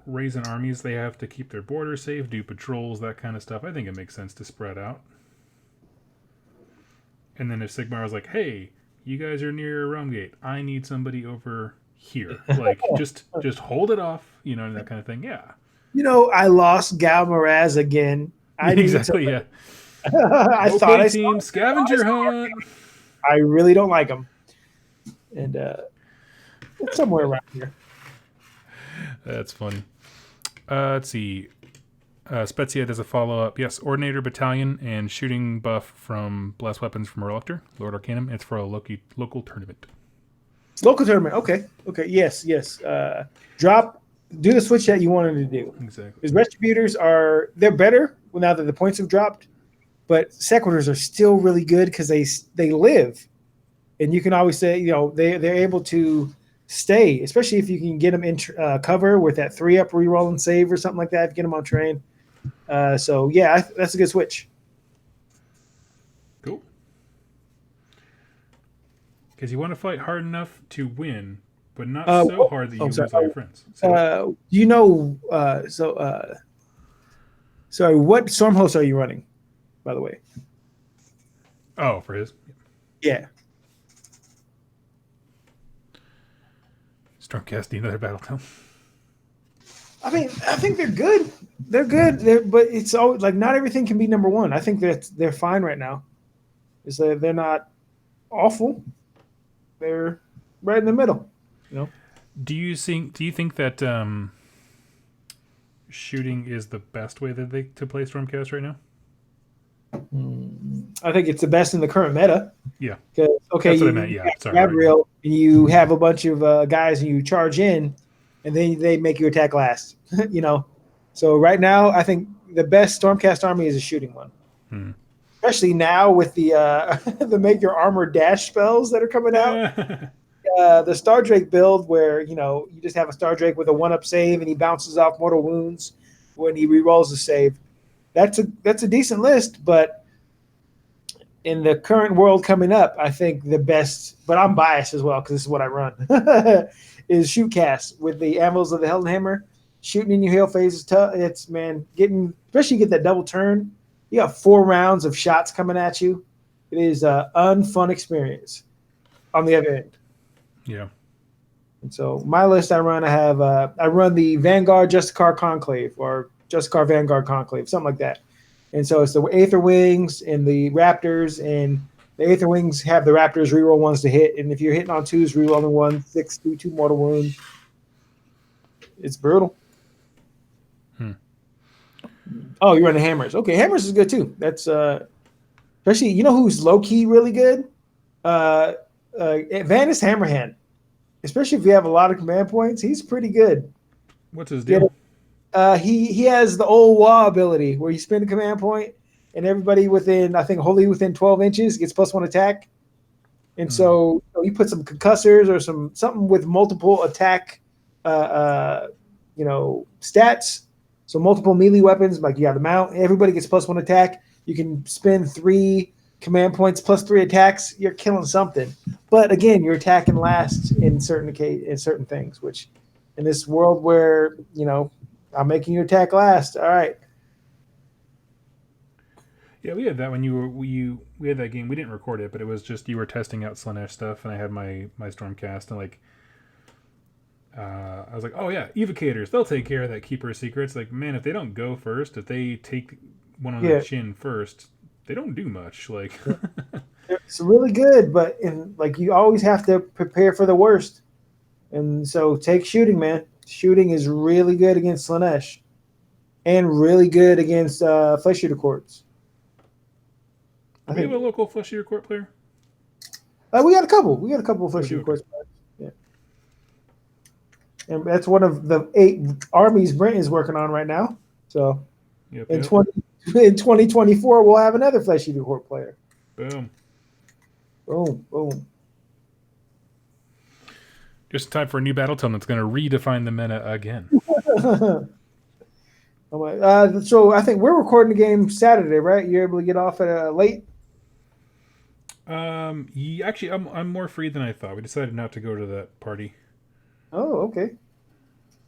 raising armies, they have to keep their borders safe, do patrols, that kind of stuff. I think it makes sense to spread out. And then if Sigmar was like, "Hey, you guys are near Realm Gate. I need somebody over here. Like, just hold it off, that kind of thing." Yeah. I lost Gal Moraz again. I exactly. Yeah. I okay, thought team scavenger hunt. I really don't like him, and it's somewhere around here. That's funny. Let's see. Spezia does a follow-up. Yes, Ordinator Battalion and shooting buff from Blessed Weapons from Reluctor, Lord Arcanum. It's for a local tournament. Local tournament. Okay. Yes. Do the switch that you wanted to do. Exactly. Because Retributors they're better now that the points have dropped, but Sequitors are still really good because they live, and you can always say they're able to stay, especially if you can get them in cover with that 3-up reroll and save or something like that. If you get them on terrain. So yeah, that's a good switch. Cool. Because you want to fight hard enough to win, but not so hard that you lose all your friends. Sorry, what Stormhost are you running, by the way? Oh, for his? Yeah. Stormcasting another Battletome. I mean, I think they're good. They're good, but it's always like not everything can be number one. I think that they're fine right now. Is that they're not awful. They're right in the middle. Do you think that shooting is the best way to play Stormcast right now? I think it's the best in the current meta. Yeah. Okay, that's what I meant. Yeah, sorry. Gabriel, and you have a bunch of guys, and you charge in, and then they make you attack last. So right now, I think the best Stormcast army is a shooting one. Especially now with the the make your armor dash spells that are coming out. The Star Drake build where you just have a Star Drake with a 1-up save and he bounces off mortal wounds when he rerolls the save. That's a decent list, but in the current world coming up, I think the best, but I'm biased as well because this is what I run, is shoot cast with the anvils of the Heldenhammer. Shooting in your hail phase is tough. It's, man, getting, especially get that double turn. You got 4 rounds of shots coming at you. It is an unfun experience on the other end. Yeah. And so my list I run the Vanguard Justicar Conclave or Justicar Vanguard Conclave, something like that. And so it's the Aether Wings and the Raptors, and the Aether Wings have the Raptors reroll 1s to hit, and if you're hitting on 2s, rerolling 1, 6, do 2 mortal wounds. It's brutal. Oh, you're running hammers. Okay, hammers is good too. That's especially, you know who's low key really good? Vanis Hammerhand. Especially if you have a lot of command points, he's pretty good. What's his deal? He has the old wall ability where you spend a command point and everybody within, I think, wholly within 12 inches gets +1 attack. And so you put some concussors or something with multiple attack, stats. So multiple melee weapons, like you got the mount. Everybody gets +1 attack. You can spend 3 command points +3 attacks. You're killing something. But again, you're attacking last in certain things, which in this world where, I'm making you attack last. All right. Yeah, we had that when we had that game. We didn't record it, but it was just you were testing out Slaanesh stuff, and I had my Stormcast, and I was like, oh yeah, evocators, they'll take care of that keeper of secrets. Like, man, if they don't go first, if they take one on the chin first, they don't do much. Like, it's really good, but you always have to prepare for the worst. And so take shooting, man. Shooting is really good against Slaanesh, and really good against Flesh Eater Courts. Do we have a local Flesh Eater Court player? We got a couple. We got a couple of Flesh Eater Courts players. Yeah. And that's one of the 8 armies Brent is working on right now. So in 2024, we'll have another Flesh Eater Court player. Boom. Boom. Boom. Just time for a new battle tome that's going to redefine the meta again. So I think we're recording the game Saturday, right? You're able to get off at late? Actually, I'm more free than I thought. We decided not to go to that party. Oh, okay.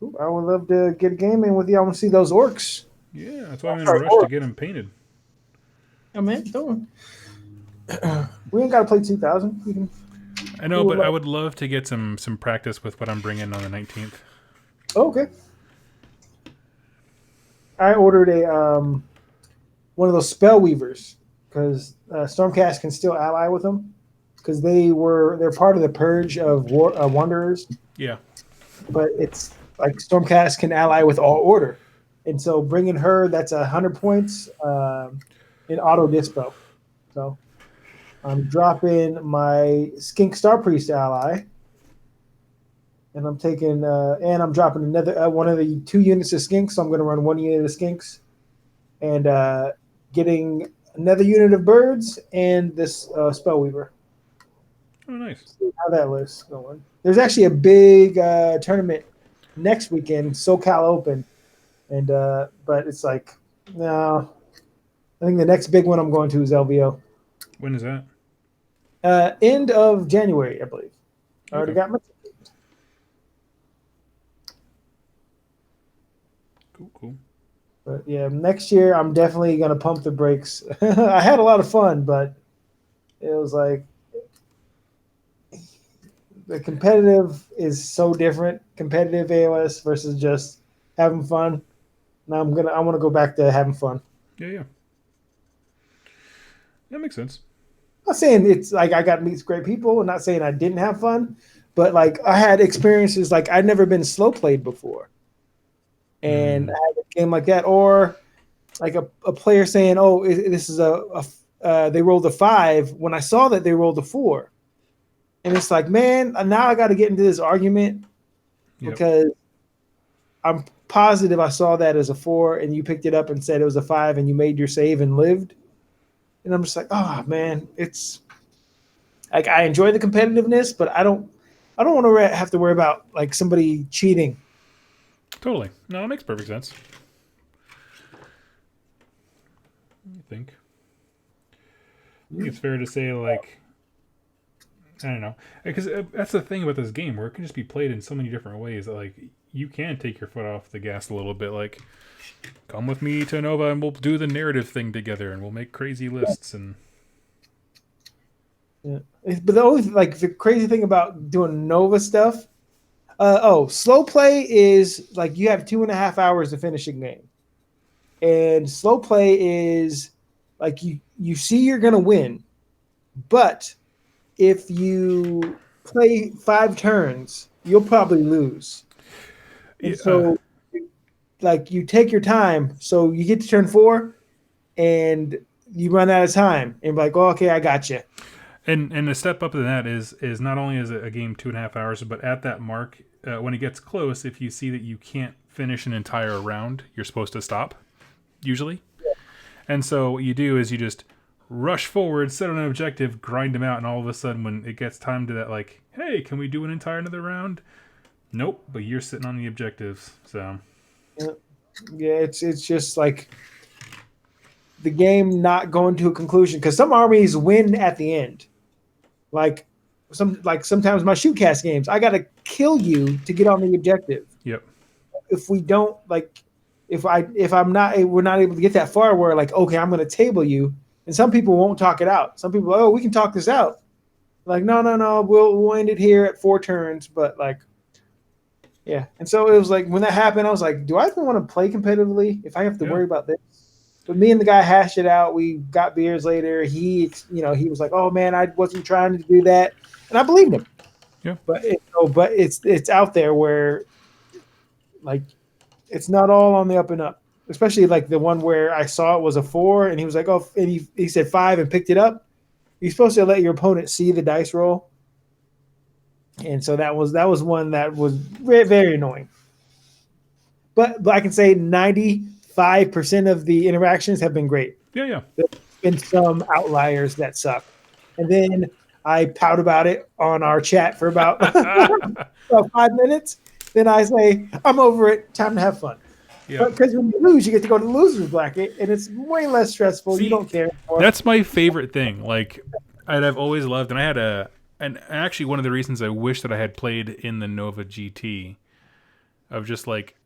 Ooh, I would love to get a game in with you. I want to see those orcs. Yeah, that's why I'm in a rush to get them painted. Oh, man, don't. We ain't got to play 2000. I know, but I would love to get some practice with what I'm bringing on the 19th. Oh, okay. I ordered one of those spell weavers because Stormcast can still ally with them because they're part of the purge of wanderers. Yeah, but it's like Stormcast can ally with all order, and so bringing her, that's 100 points in auto dispo. So I'm dropping my Skink Star Priest ally, and I'm taking and I'm dropping another one of the 2 units of Skinks. So I'm going to run 1 unit of Skinks, and getting another unit of birds and this Spellweaver. Oh, nice. See how that list going. There's actually a big tournament next weekend, SoCal Open, and but it's like, no. I think the next big one I'm going to is LVO. When is that? End of January, I believe. I already got my ticket. Cool. But yeah, next year I'm definitely gonna pump the brakes. I had a lot of fun, but it was like the competitive is so different. Competitive AOS versus just having fun. Now I want to go back to having fun. Yeah. That makes sense. I'm not saying it's like I got to meet great people. I'm not saying I didn't have fun, but like I had experiences like I'd never been slow played before. And I had a game like that, or like a player saying, "Oh, this is they rolled a 5." When I saw that they rolled a 4, and it's like, man, now I got to get into this argument because I'm positive I saw that as a 4, and you picked it up and said it was a 5, and you made your save and lived. And I'm just like, oh man, it's like I enjoy the competitiveness, but I don't want to have to worry about like somebody cheating. Totally. No, it makes perfect sense. I think. think it's fair to say, like, I don't know, because that's the thing about this game, where it can just be played in so many different ways that, like, you can take your foot off the gas a little bit. Like, come with me to Nova and we'll do the narrative thing together and we'll make crazy lists. And Yeah. But the only like the crazy thing about doing Nova stuff, slow play is like you have 2.5 hours to finish a game, and slow play is like you see you're gonna win, but if you play 5 turns, you'll probably lose, and uh, so like you take your time, so you get to turn 4, and you run out of time, and be like, oh, okay, I got you. and a step up to that is not only is it a game 2.5 hours, but at that mark, when it gets close, if you see that you can't finish an entire round, you're supposed to stop, usually. And so what you do is you just rush forward, set on an objective, grind them out, and all of a sudden when it gets time to that, like, hey, can we do an entire another round? Nope, but you're sitting on the objectives. So Yeah, it's just like the game not going to a conclusion because some armies win at the end. Like sometimes my shootcast games, I gotta kill you to get on the objective. yep. If we don't like, if I'm not we're not able to get that far, where like okay, I'm gonna table you, and some people won't talk it out. Some people, oh, we can talk this out. Like no, we'll end it here at 4 turns, but like. Yeah, and so it was like when that happened, I was like, "Do I even want to play competitively if I have to Yeah. worry about this?" But me and the guy hashed it out. We got beers later. He was like, "Oh man, I wasn't trying to do that," and I believed him. Yeah. But it's out there where like it's not all on the up and up. Especially like the one where I saw it was a 4, and he was like, "Oh," and he said 5 and picked it up. You're supposed to let your opponent see the dice roll. And so that was one that was very, very annoying. But I can say 95% of the interactions have been great. Yeah. There's been some outliers that suck. And then I pout about it on our chat for about, about 5 minutes. Then I say, I'm over it. Time to have fun. Yeah. Because when you lose, you get to go to the loser's bracket, and it's way less stressful. See, you don't care anymore. That's my favorite thing. Like, I've always loved, and I had and actually one of the reasons I wish that I had played in the Nova GT, of just like,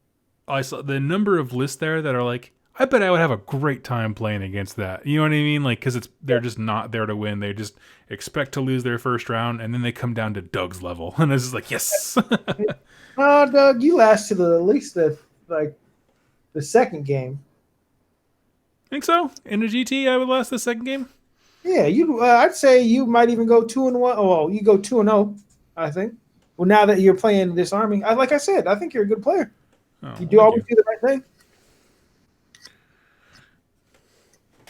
I saw the number of lists there that are like, I bet I would have a great time playing against that. You know what I mean? Like, because they're just not there to win. They just expect to lose their first round, and then they come down to Doug's level, and it's just like, yes. Oh, Doug, you last to at least the second game. Think so? In the GT, I would last the second game. Yeah, you. I'd say you might even go 2-1. Oh, well, you go 2-0. I think. Well, now that you're playing this army, like I said, I think you're a good player. Oh, You do always do the right thing.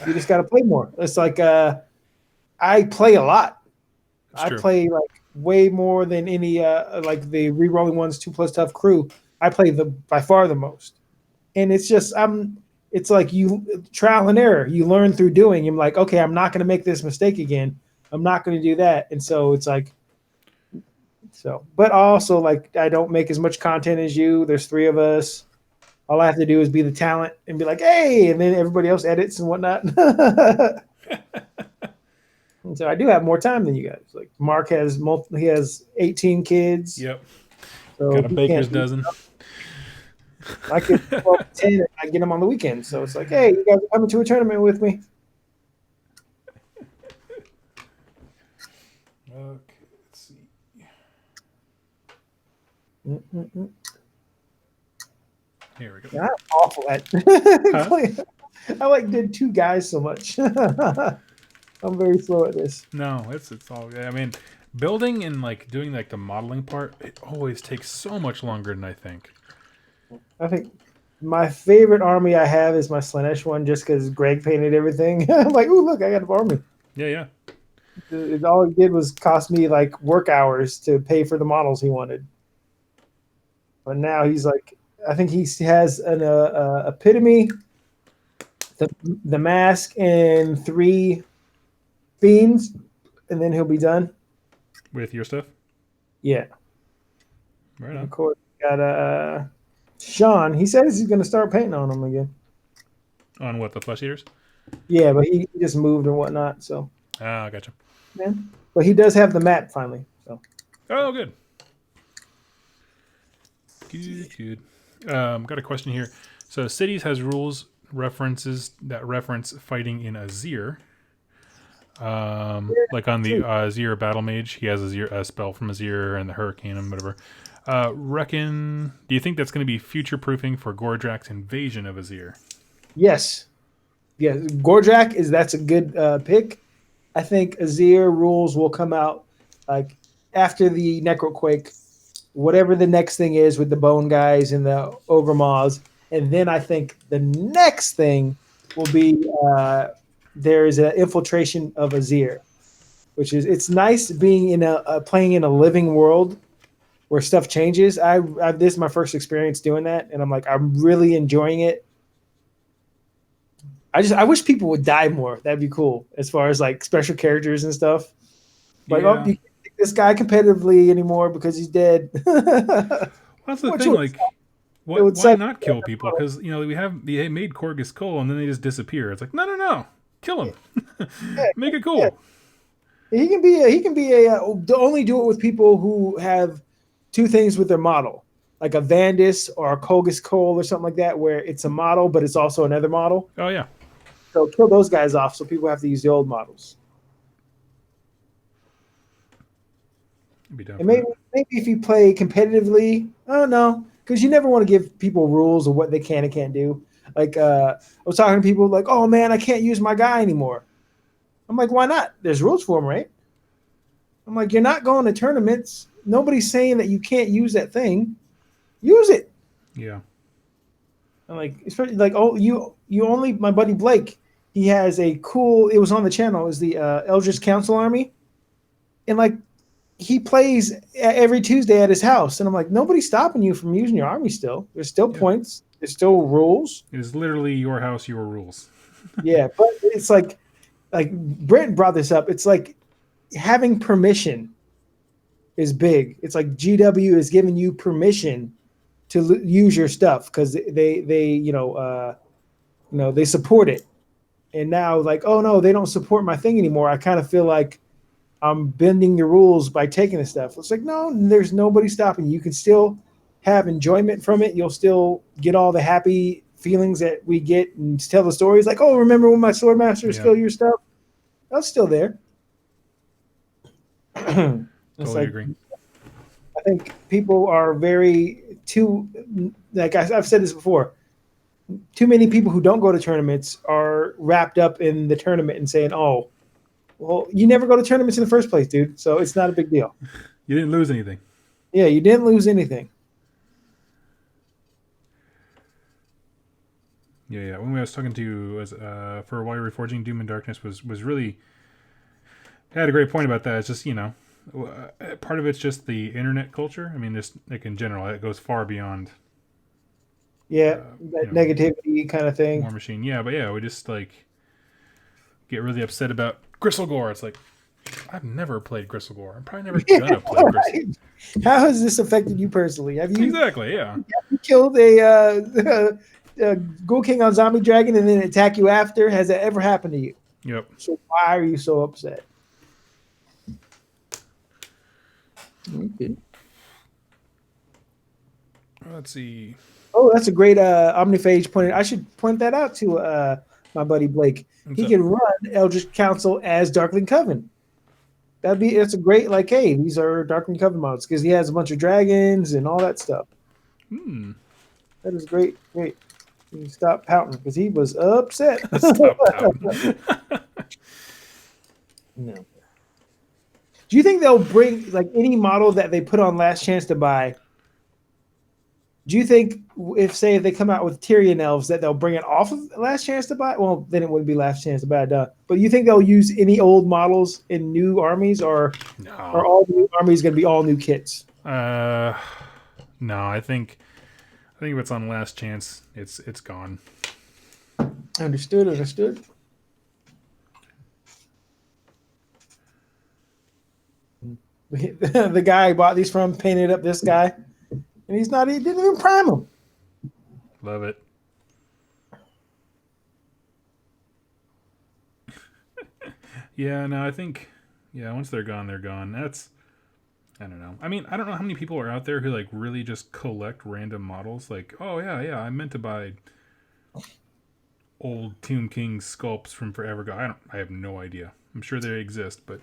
You just got to play more. It's like I play a lot. I play like way more than any like the Rerolling 1's 2+ tough crew. I play by far the most, and it's just it's like you trial and error. You learn through doing. I'm like, okay, I'm not going to make this mistake again. I'm not going to do that. And so it's like, but also like I don't make as much content as you. There's 3 of us. All I have to do is be the talent and be like, hey, and then everybody else edits and whatnot. And so I do have more time than you guys. Like Mark has he has 18 kids. Yep. So Got a baker's dozen. I could 12, 10, and I get them on the weekend. So it's like, hey, you guys are coming to a tournament with me. Okay, let's see. Here we go. Yeah, I'm awful at I like did 2 guys so much. I'm very slow at this. No, it's all. I mean, building and like doing like the modeling part, it always takes so much longer than I think. I think my favorite army I have is my Slanesh one, just because Greg painted everything. I'm like, ooh, look, I got an army. Yeah. All it did was cost me like work hours to pay for the models he wanted. But now he's like, I think he has an epitome, the mask, and 3 fiends, and then he'll be done with your stuff. Yeah, right on. Of course, got Sean. He says he's going to start painting on them again. On what, the flesh eaters? Yeah, but he just moved and whatnot. So Ah, gotcha. Yeah. But he does have the map finally. So Oh, good. Good, good. Got a question here. So, Cities has rules references that reference fighting in Azir. Like on the Azir Battle Mage, he has a spell from Azir and the Hurricane and whatever. Do you think that's going to be future proofing for Gordrak's invasion of Azir? yes. Yeah, Gordrak that's a good pick. I think Azir rules will come out like after the Necroquake, whatever the next thing is with the Bone Guys and the Ogre Maws, and then I think the next thing will be there is an infiltration of Azir, which is it's nice being in playing in a living world where stuff changes. This is my first experience doing that, and I'm really enjoying it. I wish people would die more. That'd be cool as far as like special characters and stuff. Like, oh, Yeah. you can't take this guy competitively anymore because he's dead. Well, that's the Which thing. would, Like, it would why suck. not kill people? Because they made Korgus Cole and then they just disappear. It's like no, kill him, Yeah, make it yeah. cool. He can be only do it with people who have two things with their model, like a Vandis or a Kogus Cole or something like that, where it's a model but it's also another model. Oh yeah, So kill those guys off, so people have to use the old models. be done. And maybe if you play competitively, I don't know, because you never want to give people rules of what they can and can't do. Like I was talking to people like, "Oh man, I can't use my guy anymore." I'm like, "Why not? There's rules for them, right?" I'm like, "You're not going to tournaments. Nobody's saying that you can't use that thing. Use it." Yeah. I'm like, especially like, oh, you only my buddy Blake. He has a cool. It was on the channel. It was the Eldritch Council Army, and like he plays every Tuesday at his house, and I'm like, nobody's stopping you from using your army. Still, there's still Yeah. points. There's still rules. It is literally your house, your rules. Yeah, but it's like Brent brought this up. It's like having permission is big. It's like GW is giving you permission to use your stuff because they they support it. And now like, oh no, they don't support my thing anymore. I kind of feel like I'm bending the rules by taking the stuff. It's like, no, there's nobody stopping you. You can still have enjoyment from it. You'll still get all the happy feelings that we get and tell the stories like, oh, remember when my sword masters Yeah. kill your stuff? That's still there. It's Totally like, agree. I think people are like I've said this before, too many people who don't go to tournaments are wrapped up in the tournament and saying, oh, well, you never go to tournaments in the first place, dude. So it's not a big deal. You didn't lose anything. Yeah, you didn't lose anything. Yeah. When I was talking to was for Why Reforging Doom and Darkness was really had a great point about that. It's just part of it's just the internet culture. I mean, just like in general, it goes far beyond. Yeah, that negativity kind of thing. War Machine. Yeah, but yeah, we just like get really upset about Gristlegore. It's like I've never played Gristlegore. I'm probably never gonna play Gristlegore. How has this affected you personally? Have you Exactly? Yeah. have you killed a Ghoul King on Zombie Dragon and then attack you after? Has that ever happened to you? Yep. So why are you so upset? Okay. Let's see. Oh, that's a great Omniphage point. I should point that out to my buddy Blake. He can run Eldritch Council as Darkling Coven. It's a great like, hey, these are Darkling Coven mods because he has a bunch of dragons and all that stuff. That is great. Great. You stop pouting because he was upset. Stop pouting. No. Do you think they'll bring like any model that they put on Last Chance to Buy? Do you think if they come out with Tyrion elves that they'll bring it off of Last Chance to Buy? Well, then it wouldn't be Last Chance to Buy, duh. But you think they'll use any old models in new armies, or are all new armies going to be all new kits? No, I think if it's on Last Chance, it's gone. Understood. The guy I bought these from painted up this guy, and he didn't even prime him. Love it. Yeah, no, I think once they're gone, they're gone. I don't know. I mean, I don't know how many people are out there who like really just collect random models. Like, oh yeah, I meant to buy old Tomb King sculpts from forever ago. I have no idea. I'm sure they exist, but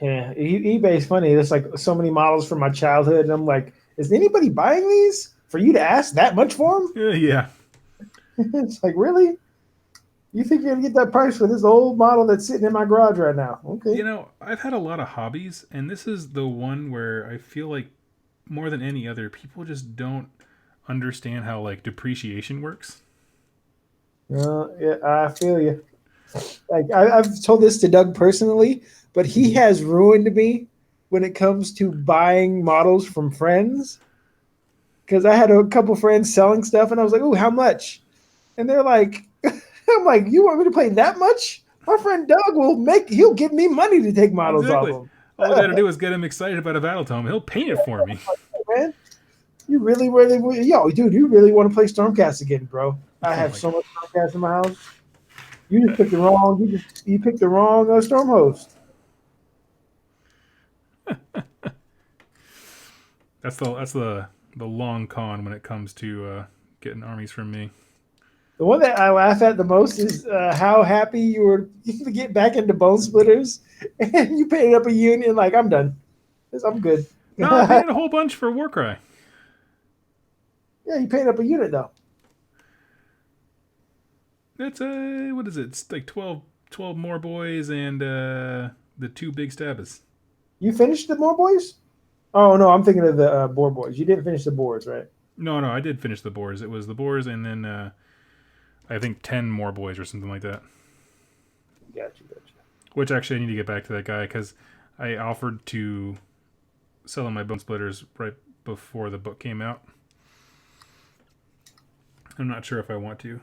Yeah, eBay's funny. There's like so many models from my childhood, and I'm like, is anybody buying these for you to ask that much for them? yeah. It's like, really? You think you're gonna get that price for this old model that's sitting in my garage right now? Okay. You know, I've had a lot of hobbies, and this is the one where I feel like more than any other, people just don't understand how like depreciation works. Yeah, I feel you. Like I've told this to Doug personally, but he has ruined me when it comes to buying models from friends. Because I had a couple friends selling stuff, and I was like, "Ooh, how much?" And they're like, "I'm like, you want me to pay that much? My friend Doug he'll give me money to take models off Exactly. him." All I got to do is get him excited about a battle tome. He'll paint it for me. Man, you really, yo, dude, you really want to play Stormcast again, bro? I Oh have my so god. much Stormcast in my house. You just picked the wrong. You picked the wrong Storm host. That's the long con when it comes to getting armies from me. The one that I laugh at the most is how happy you were to get back into Bone Splitters, and you painted up a unit. Like, I'm done. I'm good. No, I Yeah, painted a whole bunch for Warcry. you painted up a unit though. It's what is it? It's like 12 more boys and the two big stabbers. You finished the More Boys? Oh no, I'm thinking of the Boar Boys. You didn't finish the Boars, right? No, I did finish the boars. It was the boars and then I think 10 more boys or something like that. Gotcha. Which actually I need to get back to that guy because I offered to sell him my bone splitters right before the book came out. I'm not sure if I want to.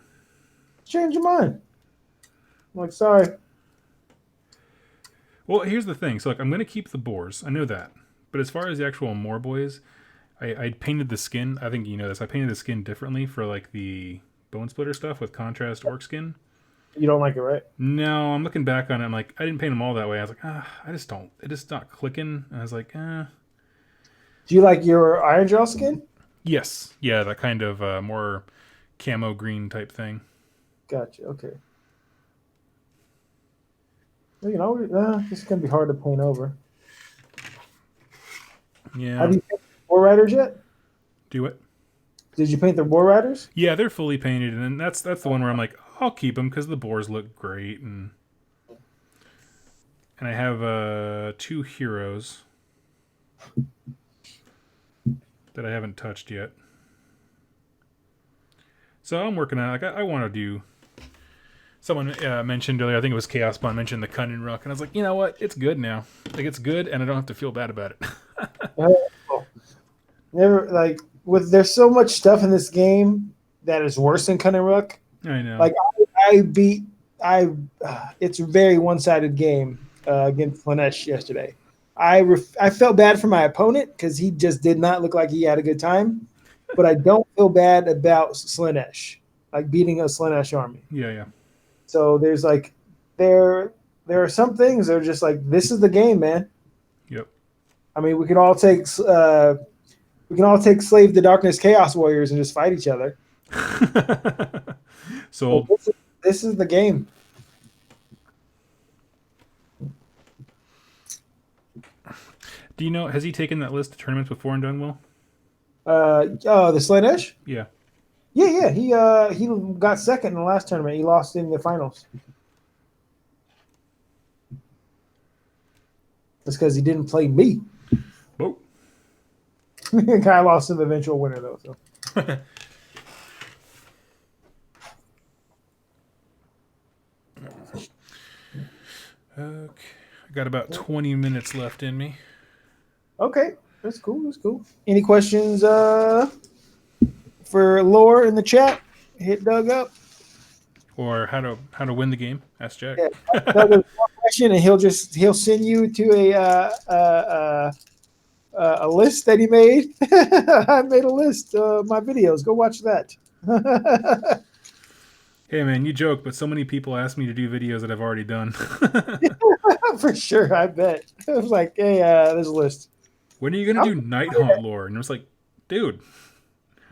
Change your mind. I'm like, sorry. Well, here's the thing. So, like, I'm going to keep the boars. I know that. But as far as the actual more boys, I painted the skin. I think you know this. I painted the skin differently for, like, the bone splitter stuff with contrast orc skin. You don't like it, right? No, I'm looking back on it. I'm like, I didn't paint them all that way. I was like, I just don't. It just not clicking. And I was like, Do you like your Iron Gel skin? yes. Yeah, that kind of more camo green type thing. Gotcha. Okay. Well, this is gonna be hard to paint over. Yeah. Have you painted the War Riders yet? Do it. Did you paint the War Riders? Yeah, they're fully painted, and that's the one where I'm like, I'll keep them because the boars look great, and I have 2 heroes that I haven't touched yet. So I'm working on it. Like I want to do. Someone mentioned earlier, I think it was Chaos Bond mentioned the Cunning Ruck, and I was like, you know what? It's good now. Like it's good, and I don't have to feel bad about it. Never like there's so much stuff in this game that is worse than Cunning Ruck. I know. Like it's a very one-sided game against Slanesh yesterday. I felt bad for my opponent because he just did not look like he had a good time, but I don't feel bad about Slanesh, like beating a Slanesh army. Yeah. So there's like there are some things that are just like this is the game, man. Yep. I mean, we can all take Slave the Darkness Chaos Warriors and just fight each other. So this is the game. do you know? Has he taken that list of tournaments before and done well? The Slanesh? Yeah. Yeah. He got second in the last tournament. He lost in the finals. That's because he didn't play me. Whoa. I lost to the eventual winner though. So. Okay. I got about 20 minutes left in me. Okay, that's cool. Any questions for Lore in the chat? Hit Doug up. Or how to win the game? Ask Jack. Yeah, Doug has one question, and he'll send you to a list that he made. I made a list of my videos. Go watch that. Hey man, you joke, but so many people ask me to do videos that I've already done. For sure, I bet. I was like, hey, there's a list. When are you gonna I'm, do Night Haunt lore? And I was like, dude,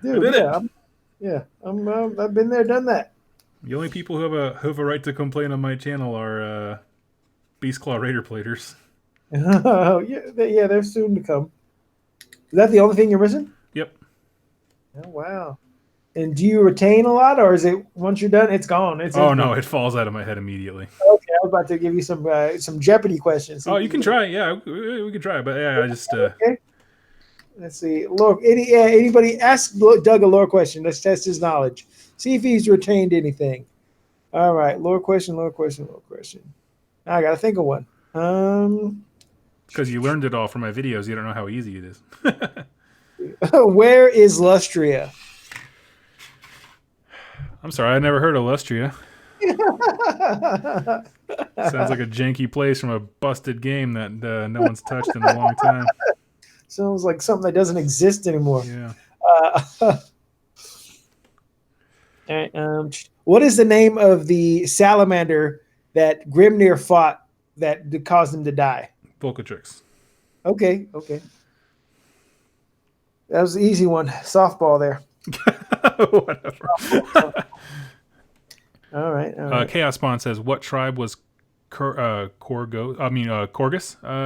I dude, did it. I've been there, done that. The only people who have a right to complain on my channel are Beast Claw Raider platers. Yeah, they're soon to come. Is that the only thing you're missing? Yep. Oh, wow. And do you retain a lot, or is it once you're done, it's gone? It's Oh no, infinite. it falls out of my head immediately. Okay, I was about to give you some Jeopardy questions. See Oh, if you you can can. try. Yeah, we can try. But yeah, I just Okay. Let's see. Lore. Anybody ask Doug a lore question? Let's test his knowledge. See if he's retained anything. All right. Lore question. Lore question. Lore question. I gotta think of one. because you learned it all from my videos. You don't know how easy it is. Where is Lustria? I'm sorry, I never heard of Lustria. Sounds like a janky place from a busted game that no one's touched in a long time. Sounds like something that doesn't exist anymore. Yeah. All right, what is the name of the salamander that Grimnir fought that caused him to die? Volcatrix. Okay. That was the easy one. Softball there. Whatever. All right. Chaos Spawn says, "What tribe was Korgus?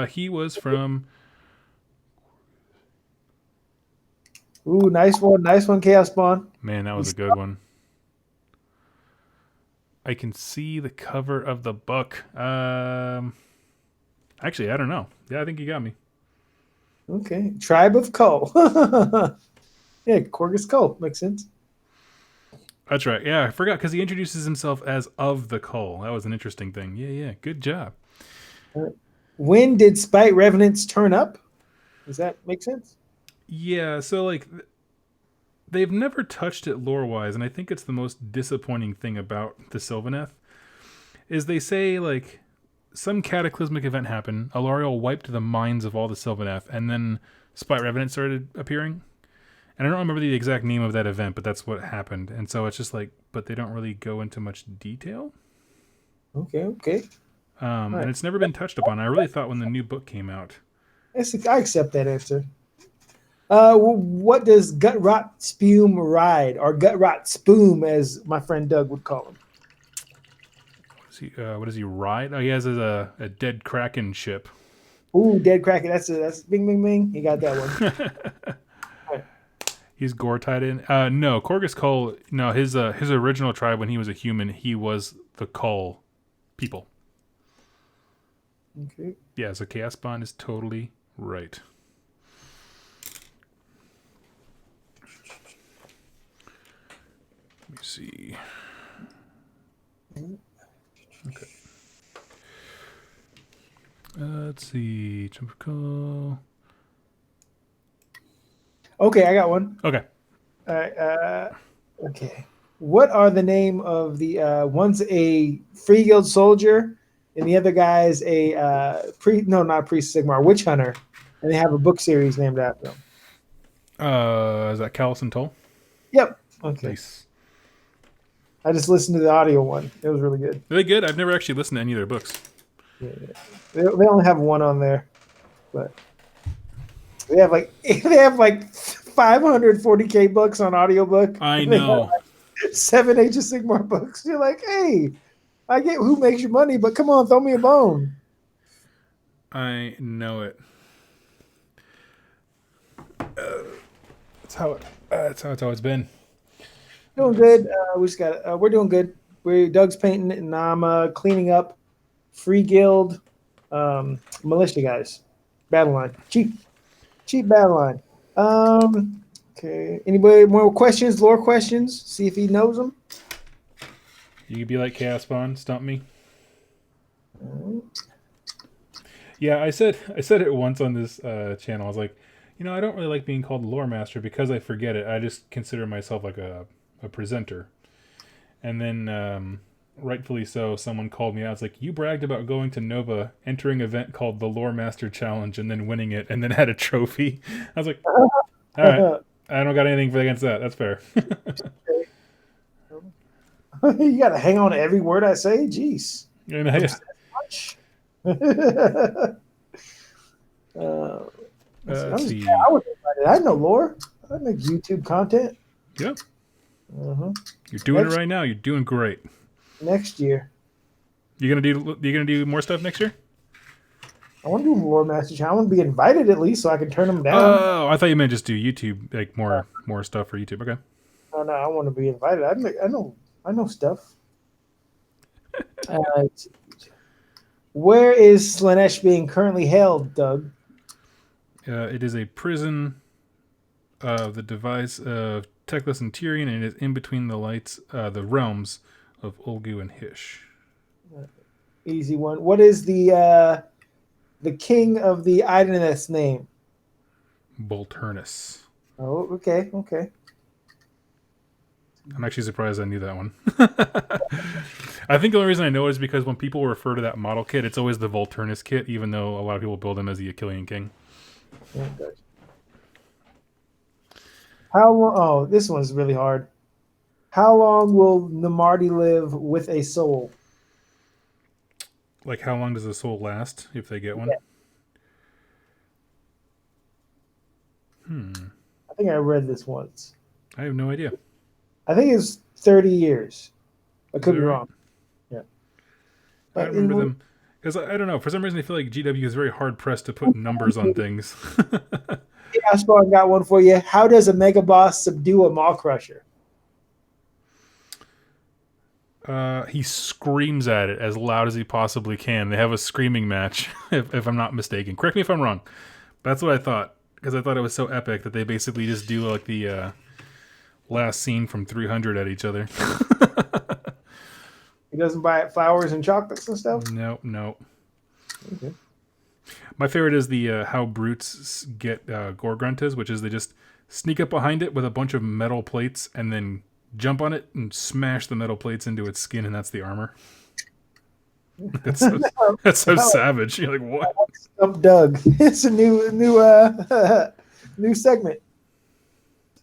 He was from." Ooh, nice one, Chaos Spawn. Man, that was a good one. I can see the cover of the book. Actually, I don't know. Yeah, I think you got me. Okay, Tribe of Kull. Yeah, Korgus Kull makes sense. That's right. Yeah, I forgot because he introduces himself as of the Cull. That was an interesting thing. Yeah. Good job. When did Spite Revenants turn up? Does that make sense? Yeah, so like they've never touched it lore-wise, and I think it's the most disappointing thing about the Sylvaneth is they say like some cataclysmic event happened, Alariel wiped the minds of all the Sylvaneth, and then Spite Revenants started appearing. And I don't remember the exact name of that event, but that's what happened. And so it's just like, but they don't really go into much detail. Okay. And it's never been touched upon. I really thought when the new book came out. I accept that answer. What does Gut Rot Spume ride, or Gut Rot Spoom, as my friend Doug would call him? What does he ride? Oh, he has a dead Kraken ship. Ooh, Dead Kraken. That's bing, bing, bing. He got that one. He's gore tied in. No, Korgus Kull. No, his original tribe when he was a human, he was the Kull people. Okay. Yeah, so Chaos Bond is totally right. Let me see. Okay. Let's see. Jumper. Okay, I got one. Okay. All right. Okay. What are the name of the one's a Free Guild soldier, and the other guy's a not priest Sigmar, witch hunter, and they have a book series named after them. Is that Callus and Toll? Yep. Okay. Nice. I just listened to the audio one. It was really good. Are they good? I've never actually listened to any of their books. Yeah. They only have one on there, but they have like 540K books on audiobook. I know. 7 Age of Sigmar books. You're like, hey, I get who makes you money, but come on, throw me a bone. I know it. That's how it's always been. Doing good. We're doing good. Doug's painting it, and I'm cleaning up. Free Guild, militia guys, Battleline, cheap Battleline. Okay. Anybody more questions? Lore questions? See if he knows them. You could be like Chaos Bond, stump me. Yeah, I said it once on this channel. I was like, I don't really like being called the lore master because I forget it. I just consider myself like a presenter. And then, rightfully so, someone called me out. It's like, you bragged about going to Nova, entering an event called the Lore Master Challenge, and then winning it, and then had a trophy. I was like, all right, I don't got anything against that. That's fair. You got to hang on to every word I say. Jeez. And I, Much. uh, let's see. I was invited. I know lore. I make YouTube content. Yeah, Uh-huh. you're doing it right now. You're doing great. Next year. You gonna do more stuff next year? I want to do lore master challenge. I want to be invited at least so I can turn them down. Oh, I thought you meant just do YouTube, like more stuff for YouTube. Okay. Oh, no, I want to be invited. I know stuff. Uh, where is Slanesh being currently held, Doug? It is a prison of the device of Teclis and Tyrion, and it is in between the the realms of Ulgu and Hish. Easy one. What is the king of the Ideneth name? Bolturnus. Oh, okay. I'm actually surprised I knew that one. I think the only reason I know it is because when people refer to that model kit, it's always the Volturnus kit, even though a lot of people build him as the Achillean King. Okay. How long? Oh, this one's really hard. How long will Namardi live with a soul? Like, how long does the soul last if they get one? Yeah. I think I read this once. I have no idea. I think it's 30 years. I could be right? wrong. Yeah. I remember them. Because I don't know. For some reason, I feel like GW is very hard pressed to put numbers on things. Yeah, I got one for you. How does a mega boss subdue a maw crusher? He screams at it as loud as he possibly can. They have a screaming match, if I'm not mistaken. Correct me if I'm wrong. That's what I thought. Because I thought it was so epic that they basically just do like the last scene from 300 at each other. He doesn't buy flowers and chocolates and stuff? No. Okay. My favorite is the how brutes get Gorgruntas, which is they just sneak up behind it with a bunch of metal plates and then jump on it and smash the metal plates into its skin, and that's the armor. That's so savage. You're like, what? Stump Doug. It's a new segment.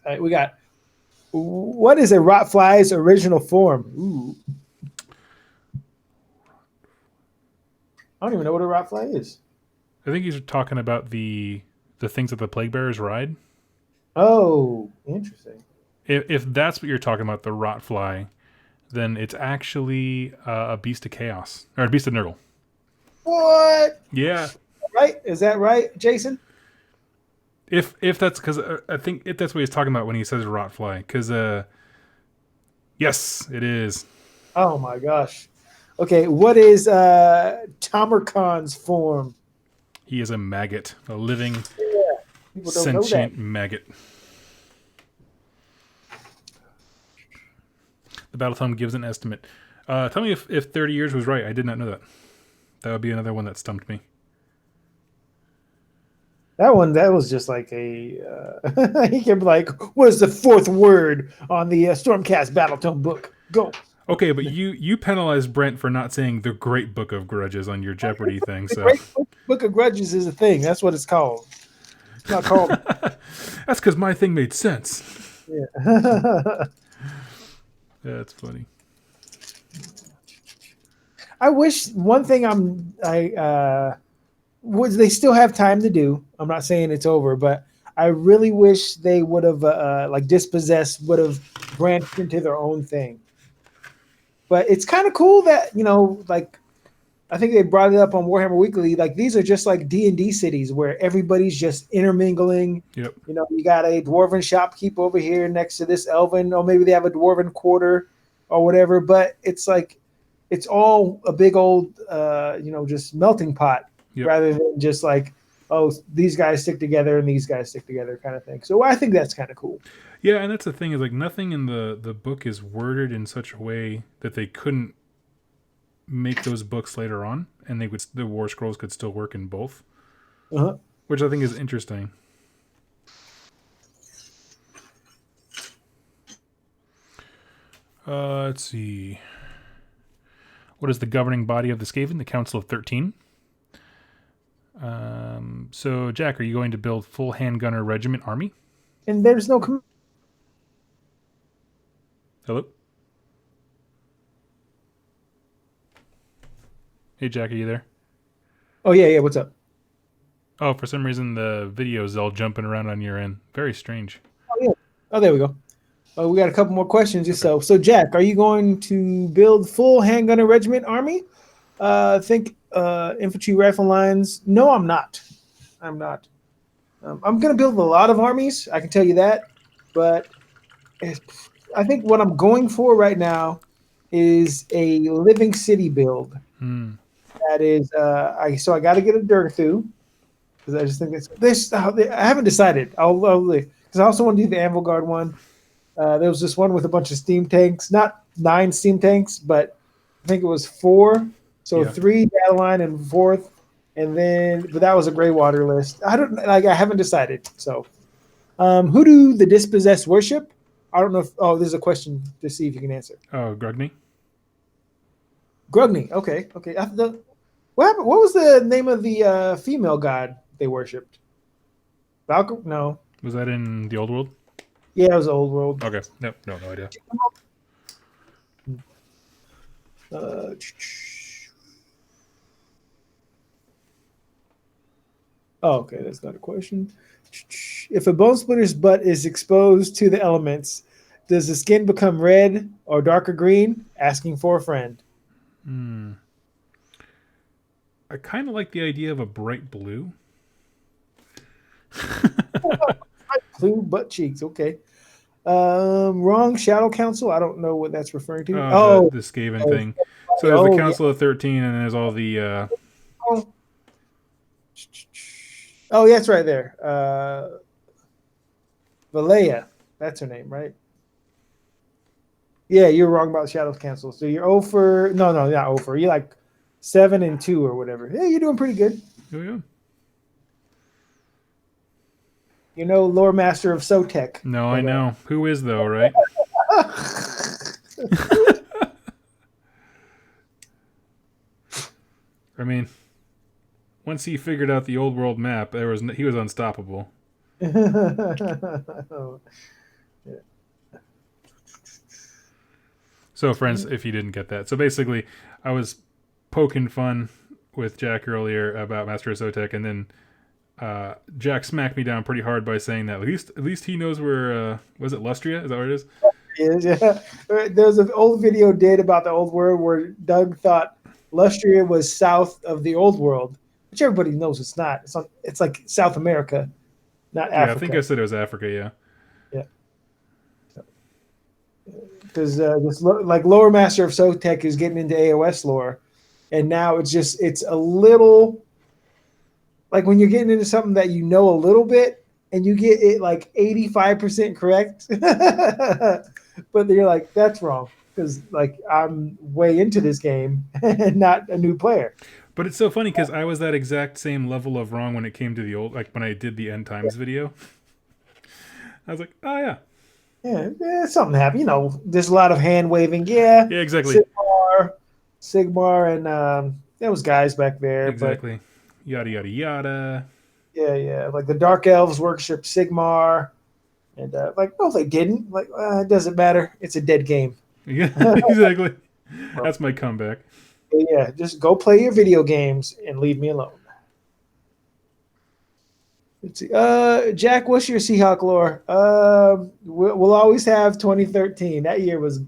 All right, we got. What is a rotfly's original form? Ooh. I don't even know what a rotfly is. I think he's talking about the things that the plague bearers ride. Oh, interesting. If that's what you're talking about, the rotfly, then it's actually a beast of chaos or a beast of Nurgle. What? Yeah. Right? Is that right, Jason? If that's because I think if that's what he's talking about when he says rotfly, because yes, it is. Oh my gosh. Okay, what is Tamarkan's form? He is a maggot, a living People don't know that. sentient maggot. The Battle Tome gives an estimate. Tell me if 30 years was right. I did not know that. That would be another one that stumped me. That was just like a he kept like, what is the fourth word on the Stormcast Battletome book? Go. Okay, but you penalized Brent for not saying the Great Book of Grudges on your Jeopardy thing. The So Great Book of Grudges is a thing. That's what it's called. It's not called. That's because my thing made sense. Yeah. That's funny. I wish one thing was they still have time to do. I'm not saying it's over, but I really wish they would have like Dispossessed would have branched into their own thing. But it's kind of cool that, like I think they brought it up on Warhammer Weekly. Like these are just like D&D cities where everybody's just intermingling. Yep. You got a dwarven shopkeep over here next to this elven, or maybe they have a dwarven quarter or whatever. But it's like it's all a big old just melting pot. Yep. Rather than just like, oh, these guys stick together and these guys stick together kind of thing. So I think that's kind of cool. Yeah, and that's the thing is like nothing in the book is worded in such a way that they couldn't make those books later on, and the War Scrolls could still work in both, which I think is interesting. Let's see. What is the governing body of the Skaven? The Council of 13. So, Jack, are you going to build full handgunner regiment army? And there's no... Hello? Hey, Jack, are you there? Oh yeah, yeah. What's up? Oh, for some reason the video is all jumping around on your end. Very strange. Oh yeah. Oh, there we go. We got a couple more questions. Just Okay. so Jack, are you going to build full handgunner regiment army? Think infantry rifle lines. No, I'm not. I'm not. I'm going to build a lot of armies. I can tell you that. But I think what I'm going for right now is a living city build. Hmm. That is, I got to get a Durthu because I just think it's this. I haven't decided. Because I also want to do the Anvil Guard one. There was this one with a bunch of steam tanks, not 9 steam tanks, but I think it was 4. So Yeah. 3 Battleline and 4th, and then but that was a gray water list. I haven't decided. So, who do the dispossessed worship? I don't know if there's a question to see if you can answer. Oh, Grugny? Grugny. Okay, okay. What happened? What was the name of the female god they worshipped? Valkyrie? No. Was that in the old world? Yeah, it was the old world. Okay. Nope. No idea. Uh, Oh, okay, that's not a question. If a bone splitter's butt is exposed to the elements, does the skin become red or darker green? Asking for a friend. Hmm. I kind of like the idea of a bright blue. Blue butt cheeks. Okay. Wrong. Shadow Council. I don't know what that's referring to. The Skaven Oh, thing. So there's the yeah. Council of 13, and then there's all the. Oh, yeah, it's right there. Valea. That's her name, right? Yeah, you're wrong about Shadow Council. So you're 0 for no, not 0 for. You're like 7 and 2 or whatever. Yeah, you're doing pretty good. Oh yeah. You know, lore master of Sotek. No, I know. Who is though, right? I mean, once he figured out the old world map, he was unstoppable. So, friends, if you didn't get that, so basically, I was poking fun with Jack earlier about Master of Sotek, and then Jack smacked me down pretty hard by saying that at least he knows where was it Lustria? Is that what it is? Yeah. There's an old video did about the old world where Doug thought Lustria was south of the old world, which everybody knows it's not. It's like South America, not Yeah, Africa. I think I said it was Africa. Yeah. Yeah. Because like Lower Master of Sotek is getting into AOS lore, and now it's a little like when you're getting into something that you know a little bit and you get it like 85% correct, but you're like, that's wrong because like I'm way into this game and not a new player. But it's so funny because I was that exact same level of wrong when it came to the old, like when I did the end times video. I was like, oh yeah. Yeah, something happened. You know, there's a lot of hand waving. Yeah, Yeah, exactly. Sigmar, and there was guys back there. Exactly. But Yada yada yada. yeah, like the Dark Elves worship Sigmar, and like no, they didn't. Like it doesn't matter. It's a dead game. Yeah, exactly. That's my comeback. Yeah, just go play your video games and leave me alone. Let's see. Jack, what's your Seahawk lore? We'll always have 2013. That year was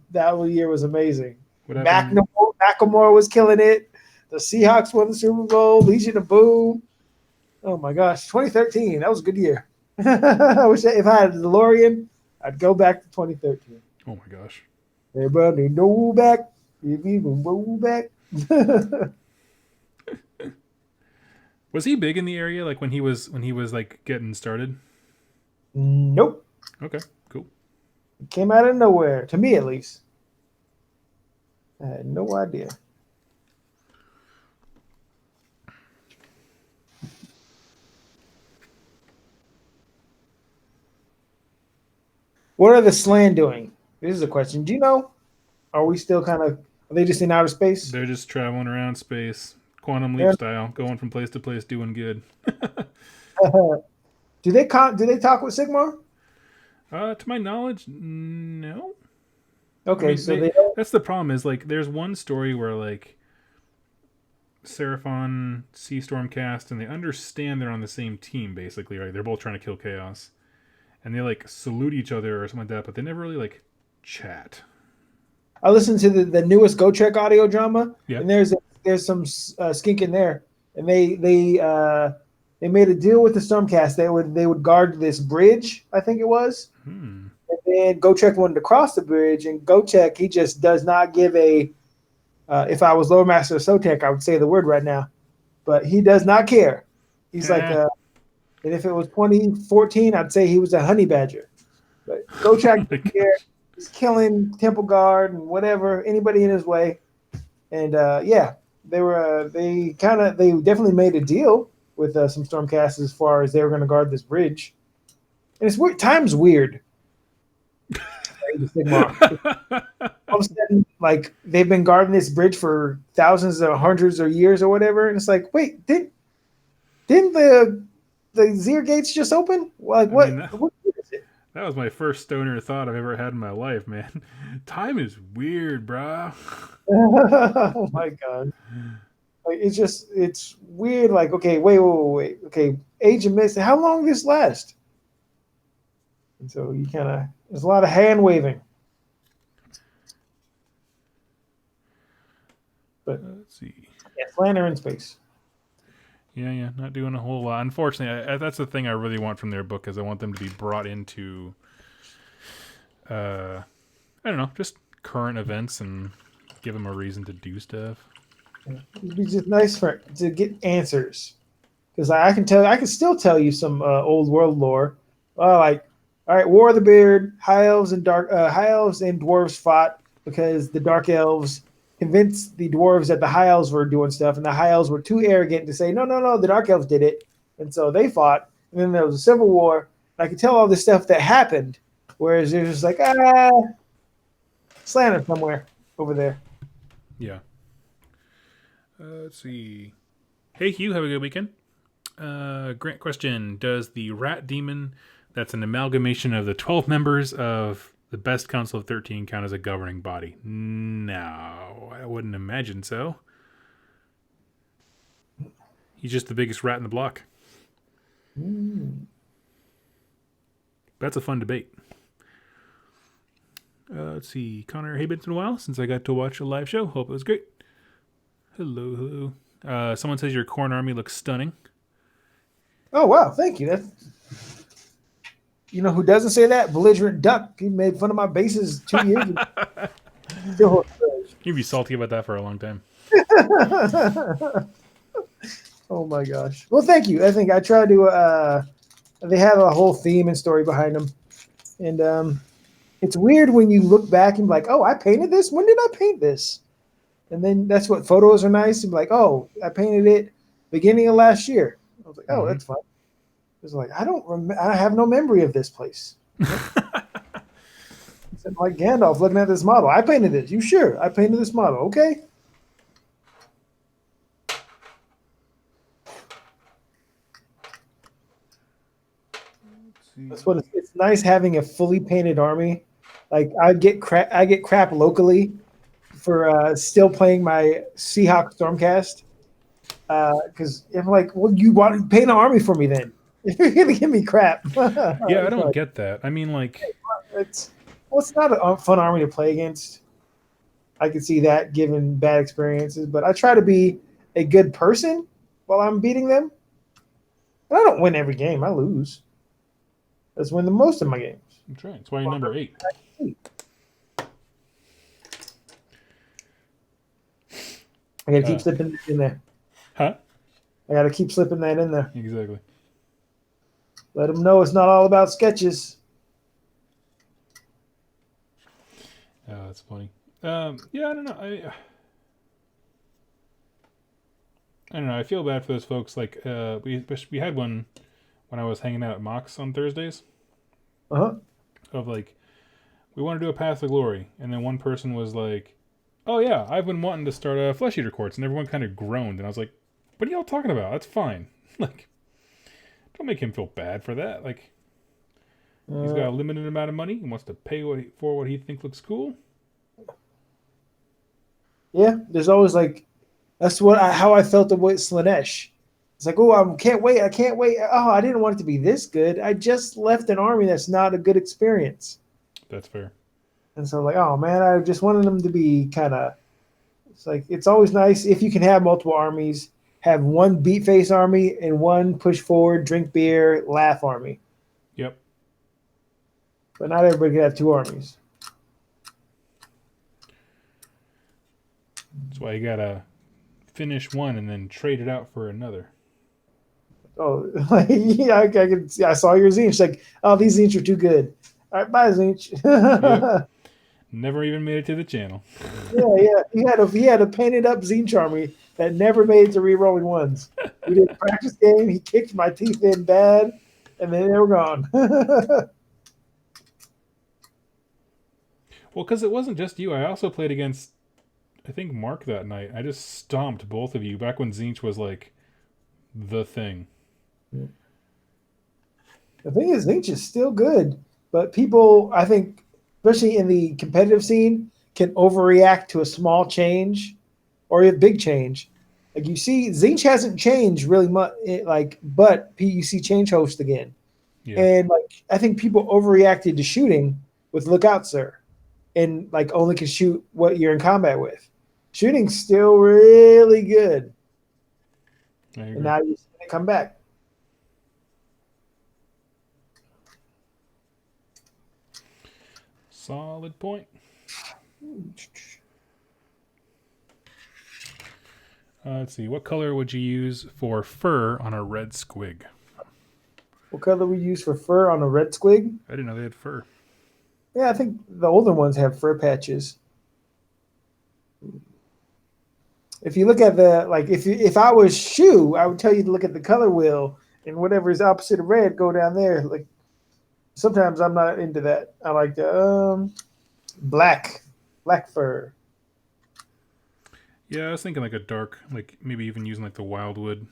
amazing. What happened? Macklemore was killing it. The Seahawks won the Super Bowl. Legion of Boom. Oh my gosh, 2013. That was a good year. I wish if I had a DeLorean, I'd go back to 2013. Oh my gosh. Everybody know back. If even go back. Was he big in the area like when he was like getting started? Nope. Okay, cool. It came out of nowhere, to me at least. I had no idea. What are the Slan doing? This is a question. Do you know? Are we still are they just in outer space? They're just traveling around space, quantum leap style, going from place to place, doing good. Do they talk with Sigmar? To my knowledge, no. Okay, I mean, so they don't. that's the problem. Is like there's one story where like Seraphon, Sea Stormcast, and they understand they're on the same team, basically, right? They're both trying to kill Chaos. And they, like, salute each other or something like that, but they never really, like, chat. I listened to the newest Go Trek audio drama, Yeah. and there's some skink in there, and they made a deal with the Stormcast. They would guard this bridge, I think it was. And then Go Trek wanted to cross the bridge, and Go Trek, he just does not give a. If I was Lower Master of Sotek, I would say the word right now, but he does not care. He's like, and if it was 2014, I'd say he was a honey badger. But Go Trek didn't care. He's killing Temple Guard and whatever, anybody in his way. And yeah, they definitely made a deal with some Stormcast as far as they were going to guard this bridge. And it's weird. Time's weird. Sigmar. All of a sudden, like they've been guarding this bridge for thousands or hundreds of years or whatever, and it's like, wait, didn't the Zir gates just open? Like what? I mean, what is it? That was my first stoner thought I've ever had in my life, man. Time is weird, bro. Oh my god. Like, it's weird. Like, okay, wait. Okay, Age of Mist. How long does this last? And so you kind of there's a lot of hand waving. But Let's see. yeah, Flanner in space. Yeah, not doing a whole lot. Unfortunately, that's the thing I really want from their book is I want them to be brought into, I don't know, just current events and give them a reason to do stuff. It'd be just nice to get answers, because I can still tell you some old world lore. Like, all right, War of the Beard, high elves and dwarves fought because the dark elves convinced the dwarves that the high elves were doing stuff, and the high elves were too arrogant to say no, the dark elves did it, and so they fought. And then there was a civil war. And I could tell all this stuff that happened, whereas there's just like slander somewhere over there. Yeah. Let's see. Hey, Hugh, have a good weekend. Grant question: does the rat demon, that's an amalgamation of the 12 members of the best council of 13, count as a governing body? No, I wouldn't imagine so. He's just the biggest rat in the block. That's a fun debate. Let's see. Connor, hey, it's been a while since I got to watch a live show. Hope it was great. Hello. Someone says your corn army looks stunning. Oh, wow. Thank you. You know who doesn't say that? Belligerent Duck. He made fun of my bases 2 years ago. You'd be salty about that for a long time. Oh, my gosh. Well, thank you. I think I try to they have a whole theme and story behind them. And it's weird when you look back and be like, oh, I painted this? When did I paint this? And then that's what photos are nice. And be like, oh, I painted it beginning of last year. I was like, oh, that's fun. It's like, I have no memory of this place. It's like Gandalf looking at this model. I painted this. You sure? I painted this model. Okay. That's what it's nice having a fully painted army. Like I get crap locally for still playing my Seahawk Stormcast. Because I'm like, well, you want to paint an army for me then? You're gonna give me crap. Yeah, I don't get that. I mean, like, it's not a fun army to play against. I can see that given bad experiences, but I try to be a good person while I'm beating them. And I don't win every game. I lose. Let's win the most of my games. That's right. That's why you're number 8. I gotta keep slipping in there. Huh? I gotta keep slipping that in there. Exactly. Let them know it's not all about sketches. Oh, that's funny. Yeah, I don't know. I don't know. I feel bad for those folks. Like, we had one when I was hanging out at Mox on Thursdays. Of like, we want to do a Path of Glory, and then one person was like, "Oh yeah, I've been wanting to start a Flesh Eater Courts," and everyone kind of groaned, and I was like, "What are y'all talking about? That's fine. Like, don't make him feel bad for that. Like, he's got a limited amount of money and wants to pay for what he thinks looks cool." Yeah, there's always like That's how I felt with Slanesh. It's like, oh, I can't wait. I can't wait. Oh, I didn't want it to be this good. I just left an army that's not a good experience. That's fair. And so, like, oh man, I just wanted them to be kind of. It's like it's always nice if you can have multiple armies. Have one beat face army and one push forward, drink beer, laugh army. Yep. But not everybody can have two armies. That's why you gotta finish one and then trade it out for another. Oh, like, yeah, I saw your Zinch. Like, oh, these Zinch are too good. All right, bye, Zinch. Yep. Never even made it to the channel. Yeah. He had a painted up Zinch army that never made it to Rerolling 1's. We did a practice game. He kicked my teeth in bad, and then they were gone. Well, because it wasn't just you. I also played against, I think, Mark that night. I just stomped both of you back when Zinch was like the thing. The thing is, Zinch is still good, but people, I think, especially in the competitive scene, can overreact to a small change or a big change. Like you see, Zinch hasn't changed really much. But you see change host again, and like I think people overreacted to shooting with Lookout Sir, and like only can shoot what you're in combat with. Shooting's still really good, and now you're seeing it come back. Solid point. Let's see. What color would you use for fur on a red squig? What color we use for fur on a red squig? I didn't know they had fur. Yeah, I think the older ones have fur patches. If you look at if I was Shu, I would tell you to look at the color wheel and whatever is opposite of red, go down there. Like sometimes I'm not into that. I like the black fur. Yeah, I was thinking like a dark, like maybe even using like the wildwood.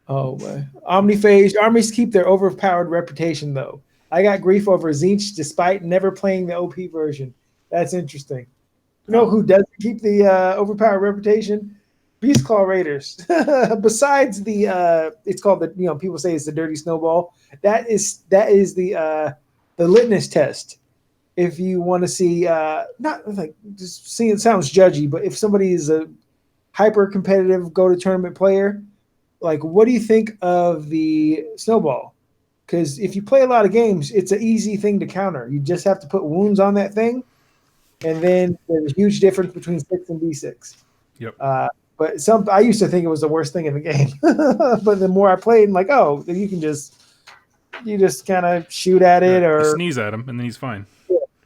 Oh man, Omniphage armies keep their overpowered reputation though. I got grief over Zinch despite never playing the OP version. That's interesting. You know who doesn't keep the overpowered reputation? Beastclaw Raiders. Besides it's called people say it's the dirty snowball. That is the litmus test. If you want to see, not like just seeing it sounds judgy, but if somebody is a hyper competitive go to tournament player, like what do you think of the snowball? Because if you play a lot of games, it's an easy thing to counter. You just have to put wounds on that thing. And then there's a huge difference between 6 and D6. Yep. But I used to think it was the worst thing in the game. But the more I played, I'm like, oh, you just kind of shoot at it or you sneeze at him and then he's fine.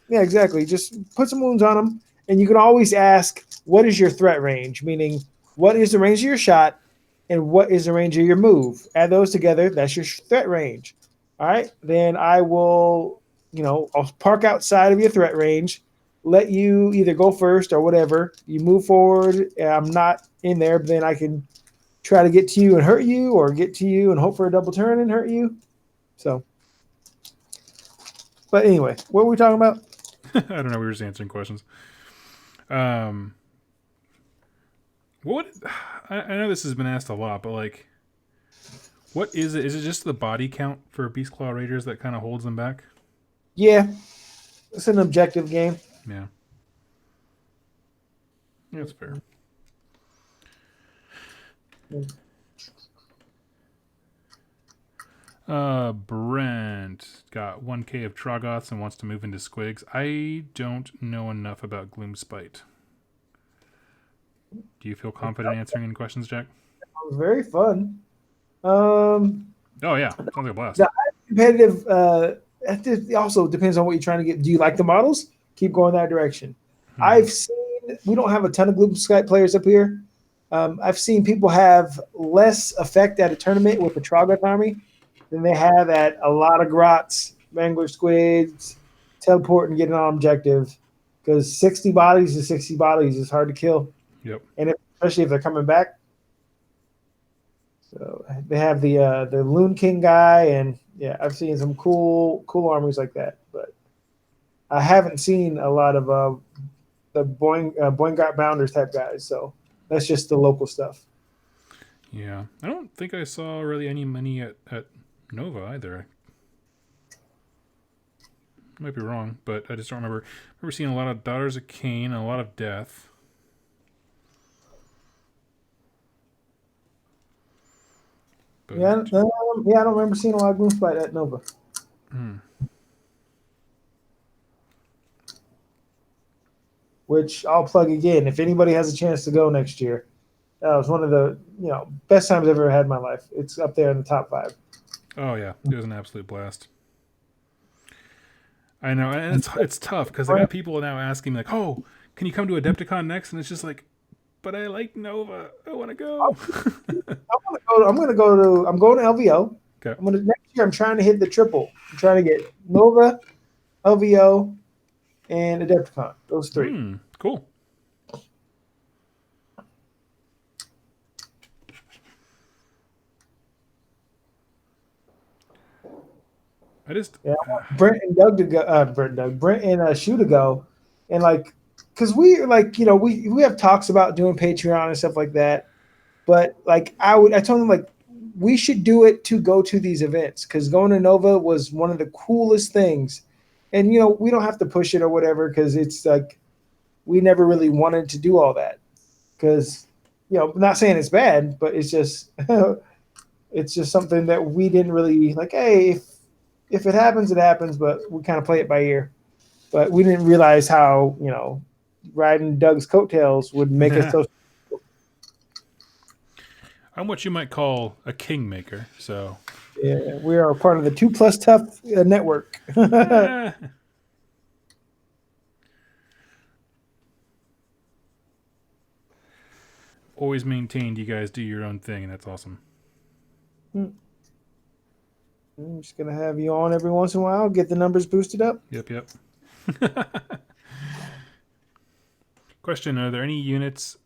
Yeah, exactly. Just put some wounds on him. And you can always ask, what is your threat range? Meaning, what is the range of your shot and what is the range of your move? Add those together. That's your threat range. All right. Then I will, I'll park outside of your threat range. Let you either go first or whatever. You move forward. I'm not in there, but then I can try to get to you and hurt you, or get to you and hope for a double turn and hurt you. So, but anyway, what were we talking about? I don't know. We were just answering questions. I know this has been asked a lot, but like, what is it? Is it just the body count for Beastclaw Raiders that kind of holds them back? Yeah, it's an objective game. Yeah. That's fair. Brent got 1K of Troggoths and wants to move into Squigs. I don't know enough about Gloomspite. Do you feel confident answering any questions, Jack? It was very fun. Oh yeah, sounds like a blast. Competitive. It also depends on what you're trying to get. Do you like the models? Keep going that direction. I've seen. We don't have a ton of Gloomspite players up here. I've seen people have less effect at a tournament with the Troggoth army than they have at a lot of Grots, Mangler Squids, teleport and get on objective. Because 60 bodies is 60 bodies is hard to kill. Yep. And especially if they're coming back. So they have the Loon King guy, and yeah, I've seen some cool armies like that. But I haven't seen a lot of the Boingart Bounders type guys. So That's just the local stuff. Yeah, I don't think I saw really any money at Nova either. I might be wrong, but I just don't remember. I remember seeing a lot of Daughters of Cain and a lot of Death. But, Yeah, I don't remember seeing a lot of Gloomspite at Nova. Which I'll plug again. If anybody has a chance to go next year, that was one of the best times I've ever had in my life. It's up there in the top 5. Oh yeah, it was an absolute blast. I know, and it's tough because I got people now asking me like, "Oh, can you come to Adepticon next?" And it's just like, "But I like Nova. I want to go." I'm going to LVO. Okay. Next year. I'm trying to hit the triple. I'm trying to get Nova, LVO, and Adepticon. Those 3. Cool. I want Brent and Doug to go. Brent and Shu to go, and because we we have talks about doing Patreon and stuff like that, but I told them we should do it to go to these events because going to Nova was one of the coolest things, and we don't have to push it or whatever because it's we never really wanted to do all that because I'm not saying it's bad, but it's just it's just something that we didn't really like. Hey, if it happens, it happens, but we kind of play it by ear. But we didn't realize how, riding Doug's coattails would make us so. I'm what you might call a kingmaker, so. Yeah, we are a part of the 2+ Tough network. Always maintained you guys do your own thing, and that's awesome. I'm just gonna have you on every once in a while, get the numbers boosted up. Yep. Question: are there any units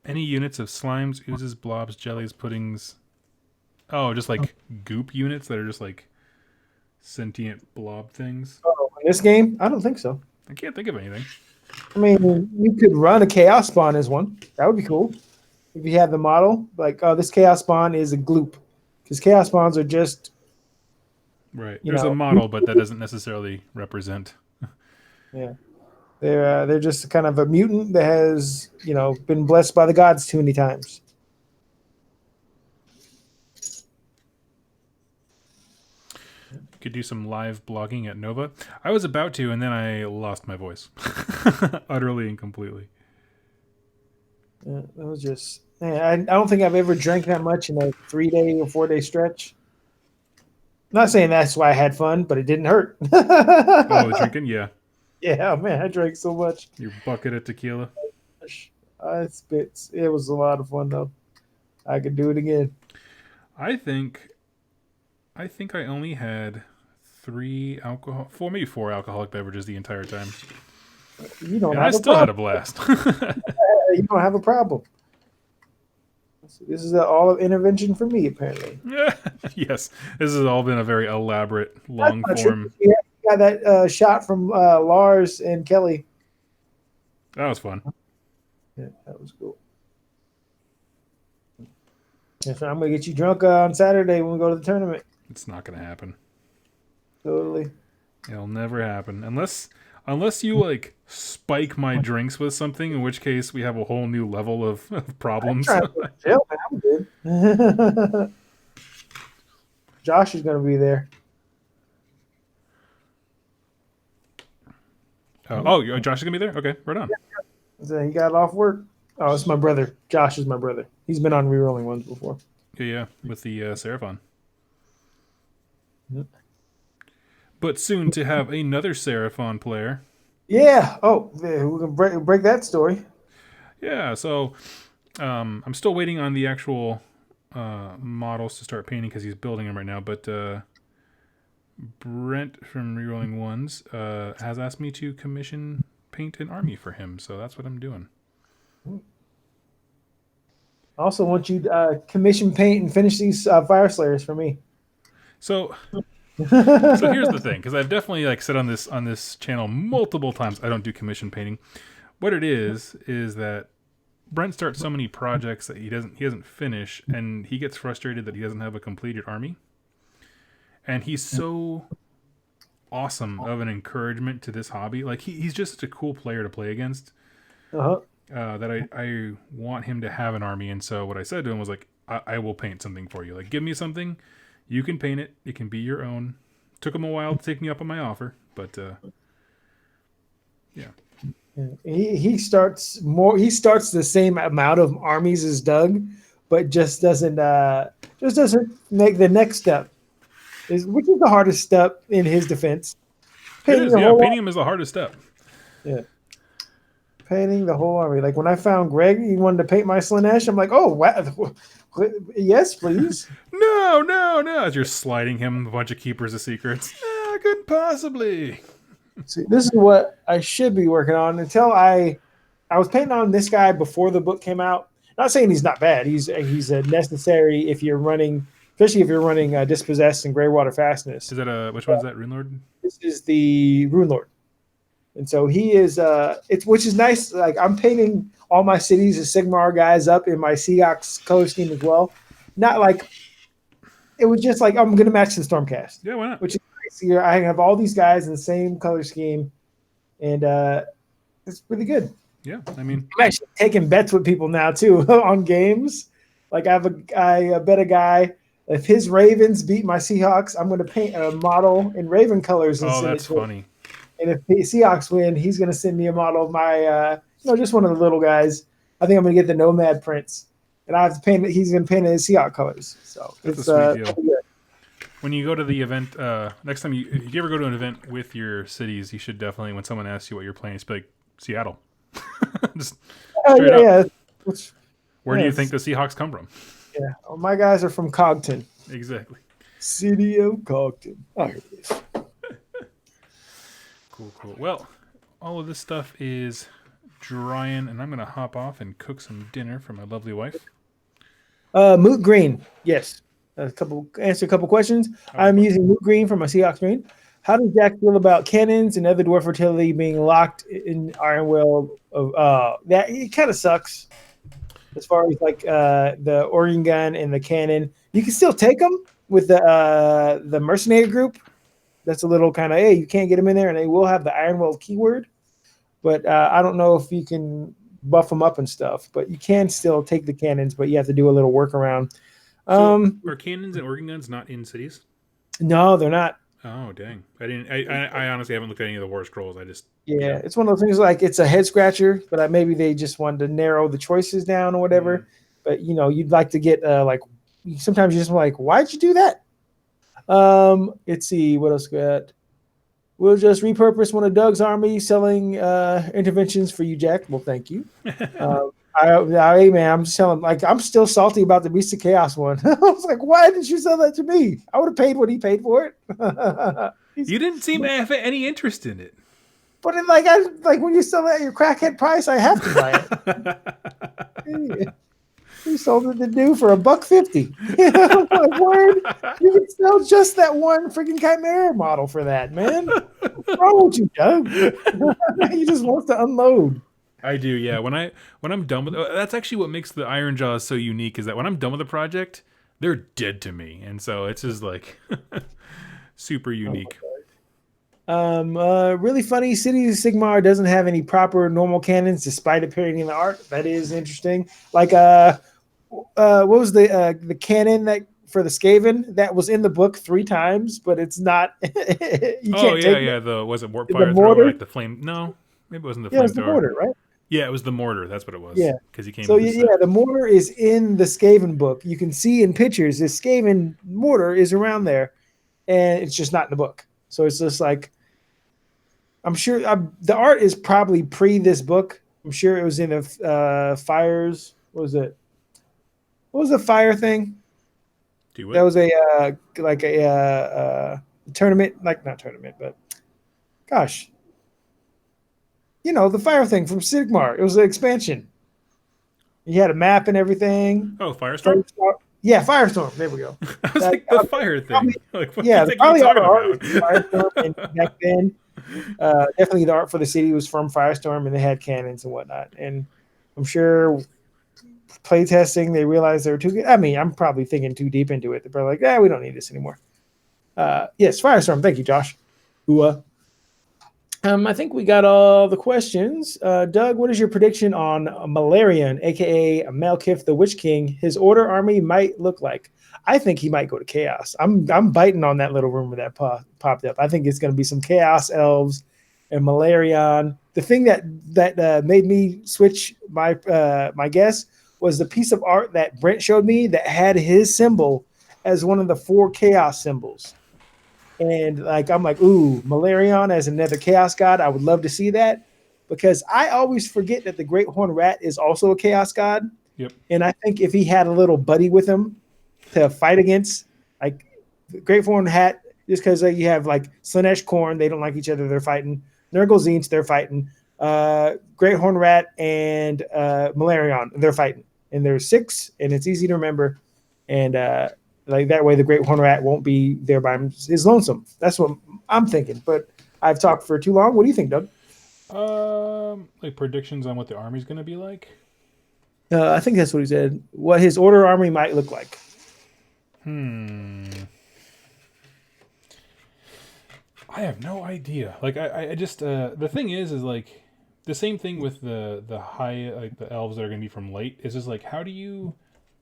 of slimes, oozes, blobs, jellies, puddings? Oh, just like goop units that are just like sentient blob things. Oh, in this game, I don't think so. I can't think of anything. I mean, you could run a chaos spawn as one. That would be cool if you have the model. This chaos spawn is a gloop. Because chaos spawns are just right. There's a model, but that doesn't necessarily represent. Yeah, they're just kind of a mutant that has been blessed by the gods too many times. Could do some live blogging at Nova. I was about to, and then I lost my voice, utterly and completely. Yeah, it was just. I don't think I've ever drank that much in a 3-day or 4-day stretch. I'm not saying that's why I had fun, but it didn't hurt. Oh, drinking? Yeah. Yeah, man, I drank so much. Your bucket of tequila? It was a lot of fun, though. I could do it again. I think I only had 4, maybe 4 alcoholic beverages the entire time. I still had a blast. You don't have a problem. This is all of intervention for me, apparently. Yes, this has all been a very elaborate, long form. Yeah, got that shot from Lars and Kelly. That was fun. Yeah, that was cool. Yeah, so I'm gonna get you drunk on Saturday when we go to the tournament. It's not gonna happen. Totally. It'll never happen unless you spike my drinks with something, in which case we have a whole new level of problems. I'm good. Josh is going to be there. Josh is going to be there? Okay, right on. So he got off work. Oh, it's my brother. Josh is my brother. He's been on Rerolling 1's before. Yeah, with the Seraphon. Yep. But soon to have another Seraphon player. Yeah. Oh, we can break that story. Yeah, so I'm still waiting on the actual models to start painting because he's building them right now. But Brent from Rerolling 1's has asked me to commission paint an army for him, so that's what I'm doing. I also want you to commission paint and finish these Fire Slayers for me. So here's the thing, because I've definitely said on this channel multiple times, I don't do commission painting. What it is that Brent starts so many projects that he doesn't finish, and he gets frustrated that he doesn't have a completed army. And he's so awesome of an encouragement to this hobby. Like he's just such a cool player to play against. Uh-huh. That I want him to have an army. And so what I said to him was like, I will paint something for you. Like, give me something, you can paint it. It can be your own. Took him a while to take me up on my offer, but yeah. He starts the same amount of armies as Doug, but just doesn't make the next step, which is the hardest step in his defense. It is, yeah. Painting him is the hardest step. Yeah. Painting the whole army. Like when I found Greg, he wanted to paint my Slanesh. I'm like, oh, wow. Yes, please. No. As you're sliding him a bunch of Keepers of Secrets. I couldn't possibly. See, this is what I should be working on until I was painting on this guy before the book came out. Not saying he's not bad. He's a necessary if you're running, especially if you're running Dispossessed and Greywater Fastness. Is that which one's that, Rune Lord? This is the Rune Lord. And so he is which is nice. Like I'm painting all my cities as Sigmar guys up in my Seahawks color scheme as well. Not like it was just like I'm gonna match the Stormcast. Yeah, why not? Which is nice. Here I have all these guys in the same color scheme, and it's really good. Yeah, I mean, I'm actually taking bets with people now too on games. Like I bet a guy if his Ravens beat my Seahawks, I'm going to paint a model in Raven colors. And that's funny. And if the Seahawks win, he's going to send me a model of my, just one of the little guys. I think I'm going to get the Nomad prints, and I have to paint it. He's going to paint it in Seahawks colors. So that's a sweet deal. When you go to the event, next time if you ever go to an event with your cities, you should definitely, when someone asks you what you're playing, just be like Seattle. Just straight up. Yeah. Where do you think the Seahawks come from? Yeah, well, my guys are from Cogton. Exactly. City of Cogton. Oh, here it is. Cool. Well, all of this stuff is drying, and I'm going to hop off and cook some dinner for my lovely wife. Moot Green, yes. Answer a couple questions. I'm using Moot Green for my Seahawks green. How does Jack feel about cannons and other dwarf fertility being locked in Ironwell? That it kind of sucks. As far as like the Organ gun and the cannon, you can still take them with the mercenary group. That's a little kind of you can't get them in there, and they will have the Ironwell keyword. But I don't know if you can buff them up and stuff. But you can still take the cannons, but you have to do a little workaround. So are cannons and organ guns not in cities? No, they're not. Oh dang! I honestly haven't looked at any of the War Scrolls. It's one of those things like it's a head scratcher, but maybe they just wanted to narrow the choices down or whatever. Mm-hmm. But you'd like to get sometimes you just like, why'd you do that? Let's see what else we got. We'll just repurpose one of Doug's army selling interventions for you, Jack. Well, thank you. I'm just telling I'm still salty about the Beast of Chaos one. I was like, why didn't you sell that to me? I would have paid what he paid for it. You didn't seem to have any interest in it. But when you sell it at your crackhead price, I have to buy it. He sold it to do for $150. Like, word, you can sell just that one freaking Chimera model for that, man. What's wrong with you, Doug? He just wants to unload. I do, yeah. When I'm done with that's actually what makes the Iron Jaws so unique is that when I'm done with the project, they're dead to me, and so it's just like super unique. Really funny. City of Sigmar doesn't have any proper normal cannons, despite appearing in the art. That is interesting. Like what was the cannon that for the Skaven that was in the book 3 times, but it's not. Was it warp fire thrower, like the flame? No, maybe it wasn't the flame. It was the mortar, right? Yeah, it was the mortar. That's what it was. Yeah, because he came. So the mortar is in the Skaven book. You can see in pictures the Skaven mortar is around there, and it's just not in the book. So it's just like, I'm sure the art is probably pre this book. I'm sure it was in the fires. What was it? What was the fire thing? That was a tournament, not tournament, but gosh. The fire thing from Sigmar. It was an expansion. You had a map and everything. Oh, Firestorm? Yeah, Firestorm. There we go. I was like, the fire thing. Probably all the art was Firestorm. And back then, definitely the art for the city was from Firestorm, and they had cannons and whatnot. And I'm sure playtesting, they realized they were too good. I mean, I'm probably thinking too deep into it. They're probably like, we don't need this anymore. Yes, Firestorm. Thank you, Josh. I think we got all the questions. Doug, what is your prediction on Malarian, aka Malkith the Witch King? His Order army might look like. I think he might go to Chaos. I'm biting on that little rumor that popped up. I think it's going to be some Chaos Elves and Malarian. The thing that made me switch my my guess was the piece of art that Brent showed me that had his symbol as one of the 4 Chaos symbols. And like I'm like, ooh, Malarion as another chaos god. I would love to see that because I always forget that the Great Horn Rat is also a chaos god. Yep. And I think if he had a little buddy with him to fight against, like Great Horn Hat, just because you have like Slanesh Korn, they don't like each other, they're fighting. Nurgle Tzeentch, they're fighting. Great Horn Rat and Malarion, they're fighting. And there's 6, and it's easy to remember. And like that way, the Great Horn Rat won't be there by his lonesome. That's what I'm thinking. But I've talked for too long. What do you think, Doug? Like predictions on what the army's going to be like. I think that's what he said. What his Order army might look like. I have no idea. Like I just the thing is like the same thing with the high like the elves that are going to be from light is just like how do you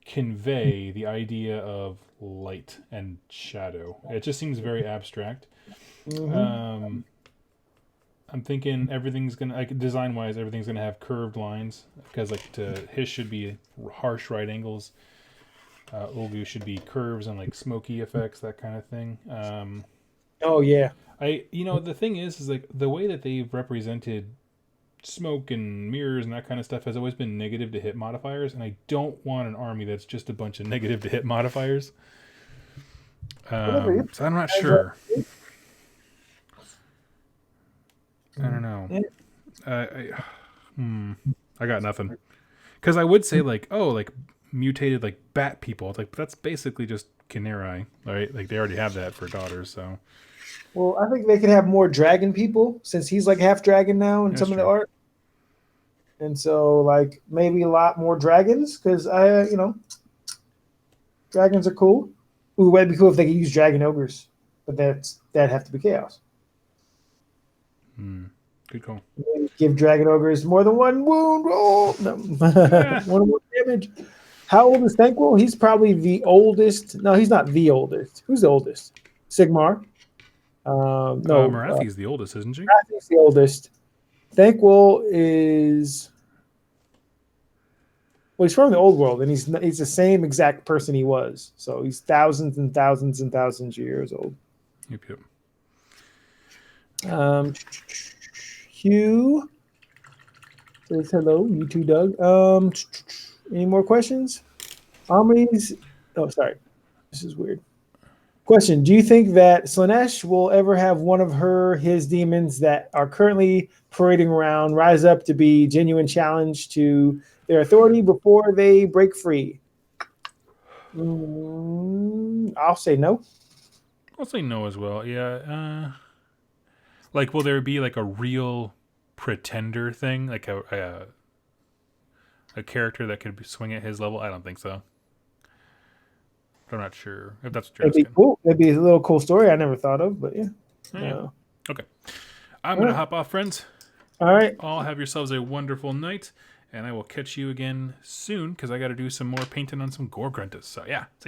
convey the idea of light and shadow? It just seems very abstract. I'm thinking everything's gonna like design wise everything's gonna have curved lines because like his should be harsh right angles. Ulgu should be curves and like smoky effects, that kind of thing. Oh yeah. The thing is like the way that they've represented smoke and mirrors and that kind of stuff has always been negative to hit modifiers, and I don't want an army that's just a bunch of negative to hit modifiers. So I'm not sure. I don't know. I got nothing. Because I would say like mutated like bat people. It's like that's basically just Canary, right? Like they already have that for daughters, so. Well, I think they could have more dragon people since he's like half dragon now in some of the art. And so like maybe a lot more dragons because dragons are cool. Ooh, it'd be cool if they could use dragon ogres, but that'd have to be chaos. Good call. Maybe give dragon ogres more than one wound roll. No. One more damage. How old is Thanquil? He's probably the oldest. No, he's not the oldest. Who's the oldest? Sigmar. No, Marathi's the oldest, isn't she? Marathi's the oldest. Thanquil is. Well, he's from the old world, and he's the same exact person he was. So he's thousands and thousands and thousands of years old. Yep. Hugh says hello. You too, Doug. Any more questions? Armies. Oh, sorry. This is weird. Question: do you think that Slanesh will ever have one of his demons that are currently parading around rise up to be genuine challenge to their authority before they break free? I'll say no. I'll say no as well. Yeah. Like, will there be like a real pretender thing, like a character that could swing at his level? I don't think so. I'm not sure if that's what you're asking. It'd be cool. It'd be a little cool story I never thought of, but yeah. Okay. I'm going to hop off, friends. All right. All have yourselves a wonderful night, and I will catch you again soon because I got to do some more painting on some gore gruntas. So, yeah. See